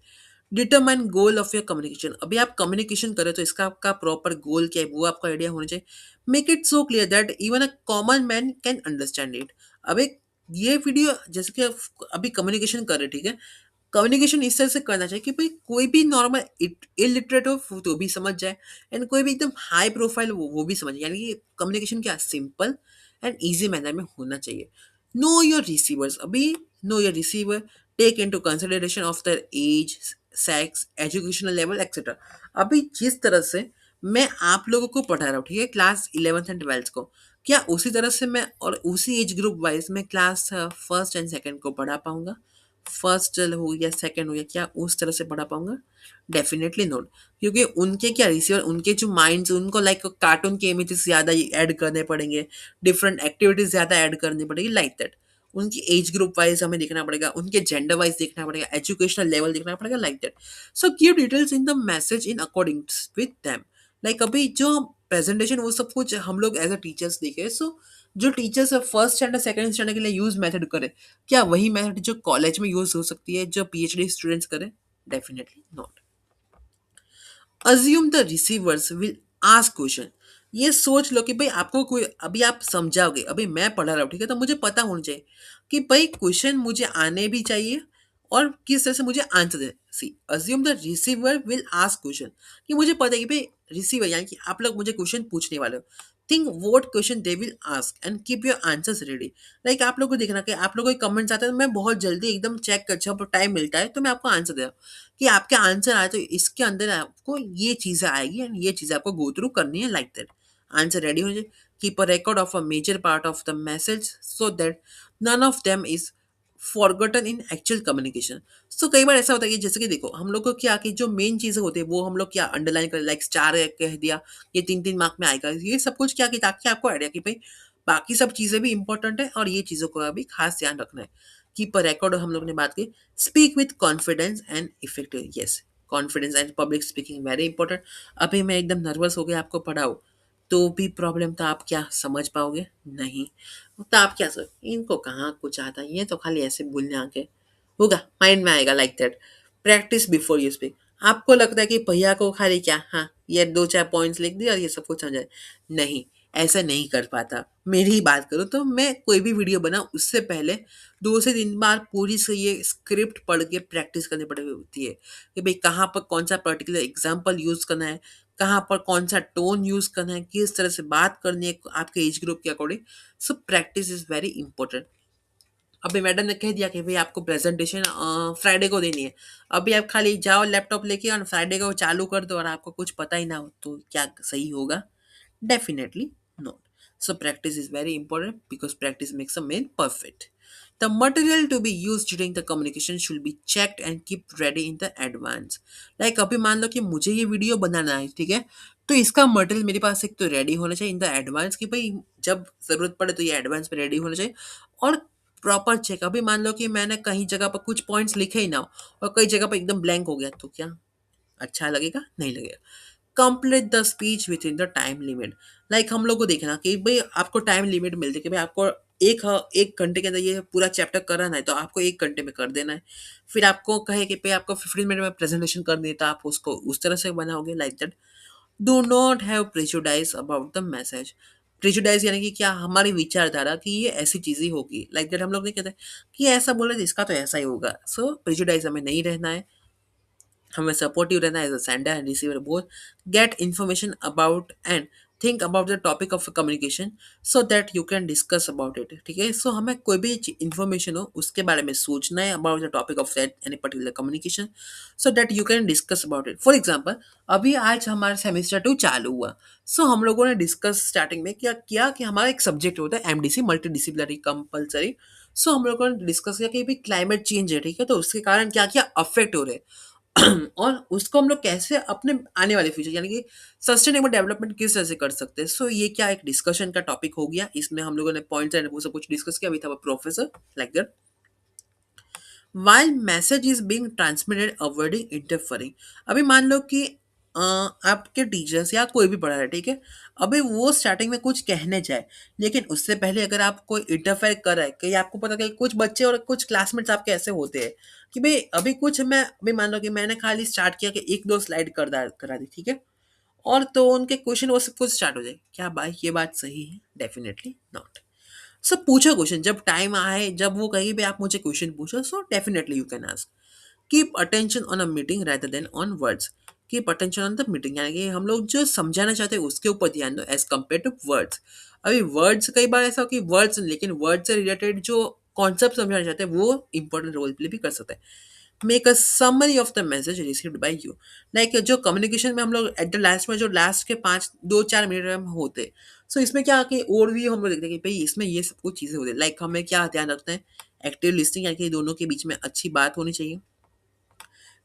Determine goal of your communication, अभी आप कम्युनिकेशन करें तो इसका आपका प्रॉपर गोल क्या है वो आपका आइडिया होना चाहिए। Make it so clear that even a common man can understand it. अब एक ये वीडियो जैसे कि अभी कम्युनिकेशन कर रहे हैं, ठीक है, कम्युनिकेशन इस तरह से करना चाहिए कि भाई कोई भी नॉर्मल इलिटरेट हो तो भी समझ जाए, एंड कोई भी एकदम हाई प्रोफाइल वो भी समझ, यानी कि कम्युनिकेशन क्या सिंपल एंड इजी मैनर में होना चाहिए। नो योर रिसीवर्स, अभी know your receiver, take into consideration of their age, sex, educational level etcetera. अभी जिस तरह से मैं आप लोगों को पढ़ा रहा हूँ, ठीक है, क्लास 11th एंड 12th को, क्या उसी तरह से मैं और उसी एज ग्रुप वाइज में क्लास फर्स्ट एंड सेकंड को पढ़ा पाऊंगा? फर्स्ट हो या सेकंड हो या क्या उस तरह से पढ़ा पाऊंगा? Definitely not. क्योंकि उनके क्या रिसीवर, उनके जो माइंड्स, उनको लाइक कार्टून के इमेजेस ज़्यादा ऐड करने पड़ेंगे, डिफरेंट एक्टिविटीज ज़्यादा ऐड करनी पड़ेगी, लाइक दैट। उनकी एज ग्रुप वाइज हमें देखना पड़ेगा, उनके जेंडर वाइज देखना पड़ेगा, एजुकेशनल लेवल देखना पड़ेगा, like that. So give details in the message in according with them. Like अभी जो प्रेजेंटेशन वो सब कुछ हम लोग एज अ टीचर्स देखे, सो जो teachers first standard second standard के लिए यूज मेथड करे, क्या वही मेथड जो कॉलेज में यूज हो सकती है जो पीएचडी स्टूडेंट्स करें? Definitely not. Assume the receivers will ask question, ये सोच लो कि भाई आपको कोई अभी आप समझाओगे, अभी मैं पढ़ा रहा हूँ, ठीक है, तो मुझे पता होना चाहिए कि भाई क्वेश्चन मुझे आने भी चाहिए और किस तरह से मुझे आंसर देना। See assume the receiver will ask question, कि मुझे पता है कि भाई रिसीवर यानी कि आप लोग मुझे क्वेश्चन पूछने वाले हो। Think what question they will ask and keep your answers ready. Like आप लोग को देखना कि आप लोगों के कमेंट्स आते हैं तो मैं बहुत जल्दी एकदम चेक कर, जब टाइम मिलता है तो मैं आपको आंसर दे रहा हूँ कि आपके आंसर आए तो इसके अंदर आपको ये चीज़ें आएगी एंड ये चीज़ें आपको गो थ्रू करनी है, लाइक दैट। आंसर रेडी हो जाए। Keep a record of a major part of the message so that none of them is forgotten in actual communication. So कई बार ऐसा होता है कि जैसे कि देखो हम लोग को क्या कि जो मेन चीज़ें होती है वो हम लोग क्या अंडरलाइन कर, लाइक स्टार कह दिया, ये 3-3 मार्क में आएगा, ये सब कुछ क्या कि ताकि आपको आइडिया कि भाई बाकी सब चीज़ें भी इंपॉर्टेंट है और ये चीज़ों का भी खास ध्यान रखना है। कीप अ रिकॉर्ड हम लोग ने बात की। Speak with confidence and effective, yes, confidence and public speaking very important. अभी मैं एकदम नर्वस हो गया आपको पढ़ाऊँ, तो भी प्रॉब्लम, तो आप क्या समझ पाओगे? नहीं। तो आप क्या सोच, इनको कहाँ कुछ आता है, ये तो खाली ऐसे बोलने आके होगा, माइंड में आएगा like that. Practice before you speak. आपको लगता है कि भैया को खाली क्या, हाँ ये दो चार पॉइंट्स लिख दिए और ये सब कुछ समझ आए। नहीं, ऐसा नहीं कर पाता। मेरी ही बात करूँ तो मैं कोई भी वीडियो बनाऊँ उससे पहले 2 से 3 बार पूरी से ये स्क्रिप्ट पढ़ के प्रैक्टिस करनी पड़ी होती है कि भाई कहाँ पर कौन सा पर्टिकुलर एग्जाम्पल यूज़ करना है, कहाँ पर कौन सा टोन यूज़ करना है, किस तरह से बात करनी है आपके एज ग्रुप के according. So practice is very important. अभी मैडम ने कह दिया कि भाई आपको प्रेजेंटेशन फ्राइडे को देनी है। अभी आप खाली जाओ लैपटॉप लेके और फ्राइडे को चालू कर दो और आपको कुछ पता ही ना हो तो क्या सही होगा? Definitely not. So practice is very important because practice makes a man perfect. The material to be used during the communication should be checked and keep ready in the advance. Like अभी मान लो कि मुझे ये वीडियो बनाना है, ठीक है? तो इसका मटेरियल मेरे पास एक तो रेडी होना चाहिए इन द एडवांस कि भाई जब ज़रूरत पड़े तो ये एडवांस में रेडी होना चाहिए। और प्रॉपर चेक। अभी मान लो कि मैंने कहीं जगह पर कुछ पॉइंट्स लिखे ही ना हो और कई जगह पर एकदम ब्लैंक हो गया, तो क्या अच्छा लगेगा? नहीं लगेगा। Complete the speech with in the time limit. Like हम लोग को देखना कि भाई आपको टाइम लिमिट मिलती है कि भाई आपको एक घंटे के अंदर ये पूरा चैप्टर कराना है तो आपको 1 घंटे में कर देना है। फिर आपको कहे कि भाई आपको 15 मिनट में प्रेजेंटेशन करनी है तो आप उसको उस तरह से बनाओगे like that. Do not have prejudice about the message. Prejudice यानी कि क्या, हमारी विचारधारा कि ये ऐसी चीजें होगी लाइक दैट। हम लोग नहीं कहते कि ऐसा बोले तो इसका तो ऐसा ही होगा। सो प्रेजुडाइज हमें नहीं रहना है। हमें सपोर्टिव रहना है as a sender and receiver both. Get information about and think about the topic of communication so that you can discuss about it. ठीक है, सो हमें कोई भी इन्फॉर्मेशन हो उसके बारे में सोचना है about the topic of that any particular communication so that you can discuss about it. For example, अभी आज हमारा सेमेस्टर 2 चालू हुआ। सो हम लोगों ने डिस्कस स्टार्टिंग में क्या किया कि हमारा एक सब्जेक्ट होता है एमडीसी, मल्टी डिसिप्लिनरी कंपलसरी। सो हम लोगों ने डिस्कस किया कि भाई क्लाइमेट चेंज है, ठीक है, तो उसके कारण क्या क्या अफेक्ट हो रहे हैं और उसको हम लोग कैसे अपने आने वाले फ्यूचर यानी कि सस्टेनेबल डेवलपमेंट किस तरह से कर सकते हैं। सो ये क्या एक डिस्कशन का टॉपिक हो गया। इसमें हम लोगों ने पॉइंट्स एंड वो सब कुछ डिस्कस किया with our professor like that. while message is being transmitted avoiding interfering। अभी मान लो कि आपके टीचर्स या कोई भी पढ़ा रहा है, ठीक है, अभी वो स्टार्टिंग में कुछ कहने जाए लेकिन उससे पहले अगर आप कोई इंटरफेयर कर रहा है कि आपको पता कि कुछ बच्चे और कुछ क्लासमेट्स आपके ऐसे होते हैं कि भाई अभी कुछ मैं अभी मान लो कि मैंने खाली स्टार्ट किया कि 1-2 स्लाइड करा दी, ठीक है, और तो उनके क्वेश्चन वो सब कुछ स्टार्ट हो जाए, क्या भाई ये बात सही है? Definitely not. सब पूछो क्वेश्चन जब टाइम आए, जब वो कहीं भी आप मुझे क्वेश्चन पूछो so definitely you can ask. Keep attention on a meeting rather than on words. Keep attention on the meeting यानी कि हम लोग जो समझाना चाहते हैं उसके ऊपर ध्यान दो एज कम्पेयर टू वर्ड्स। अभी वर्ड्स कई बार ऐसा हो कि वर्ड्स, लेकिन वर्ड से रिलेटेड जो कॉन्सेप्ट समझाना चाहते हैं वो इंपॉर्टेंट रोल प्ले भी कर सकते हैं। Make a summary of the message received by you. Like जो कम्युनिकेशन में हम लोग एट द लास्ट में जो लास्ट के 5-2-4 मिनट में हम होते, सो इसमें क्या कि और भी हम लोग देखते हैं कि भाई इसमें ये सब कुछ चीज़ें होती है। लाइक हमें क्या ध्यान रखते हैं, एक्टिव लिस्टिंग यानी कि दोनों के बीच में अच्छी बात होनी चाहिए,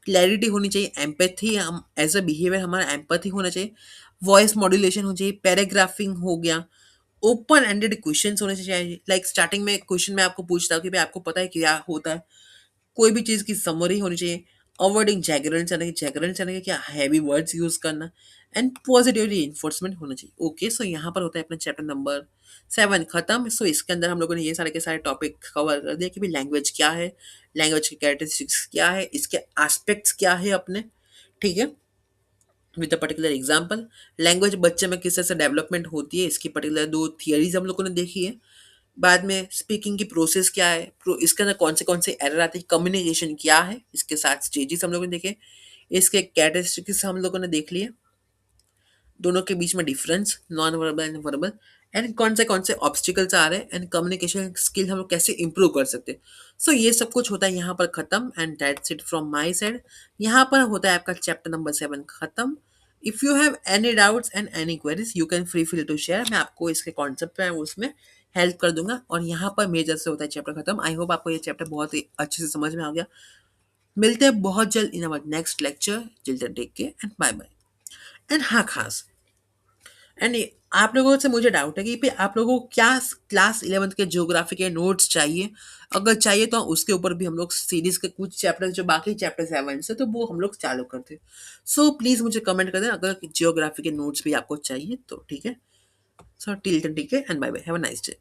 क्लैरिटी होनी चाहिए, एम्पैथी, हम एज अ बिहेवियर हमारा एम्पैथी होना चाहिए, वॉइस मॉड्यूलेशन होनी चाहिए, पैराग्राफिंग हो गया, ओपन एंडेड क्वेश्चंस होने चाहिए। लाइक स्टार्टिंग में क्वेश्चन में आपको पूछता हूँ कि भाई आपको पता है क्या होता है, कोई भी चीज़ की समरी होनी चाहिए, अवॉइडिंग जैगरेंस यानी कि जैगरेंस यानी कि क्या हैवी वर्ड्स यूज़ करना, एंड पॉजिटिवली इन्फोर्समेंट होना चाहिए। ओके, सो यहाँ पर होता है अपना चैप्टर नंबर 7 खत्म। सो इसके अंदर हम लोगों ने ये सारे के सारे टॉपिक कवर कर दिए कि भाई लैंग्वेज क्या है, लैंग्वेज की कैरेक्टरिस्टिक्स क्या है, इसके एस्पेक्ट्स क्या है अपने, ठीक है, with a particular example. Language बच्चे में किस तरह से डेवलपमेंट होती है इसकी पर्टिकुलर 2 थियरीज हम लोगों ने देखी है। बाद में स्पीकिंग की प्रोसेस क्या है, इसके अंदर कौन से एरर आते हैं, कम्युनिकेशन क्या है, इसके साथ स्टेजेस हम लोगों ने देखे, इसके कैरेक्टरिस्टिक्स हम लोगों ने देख लिए, दोनों के बीच में difference non verbal and verbal, and कौन से ऑब्स्टिकल्स आ रहे हैं, एंड कम्युनिकेशन स्किल हम लोग कैसे इंप्रूव कर सकते हैं। सो ये सब कुछ होता है यहाँ पर खत्म and that's it from my side. यहाँ पर होता है आपका चैप्टर नंबर 7 खत्म। If you have any doubts and any queries you can free feel to share. मैं आपको इसके कॉन्सेप्ट है उसमें हेल्प कर दूंगा। और यहाँ पर मेजर से होता है चैप्टर खत्म। आई होप आपको ये चैप्टर बहुत ही अच्छे से समझ में आ गया। मिलते हैं बहुत जल्द in our next lecture. Till take care and bye bye. And हाँ खास एंड आप लोगों से मुझे डाउट है कि पे आप लोगों को क्या क्लास 11th के ज्योग्राफी के नोट्स चाहिए। अगर चाहिए तो उसके ऊपर भी हम लोग सीरीज के कुछ चैप्टर जो बाकी चैप्टर 7 से तो वो हम लोग चालू करते हैं। सो प्लीज़ मुझे कमेंट कर देना अगर ज्योग्राफी के नोट्स भी आपको चाहिए तो, ठीक है। So till then, take care and bye bye. Have a nice day.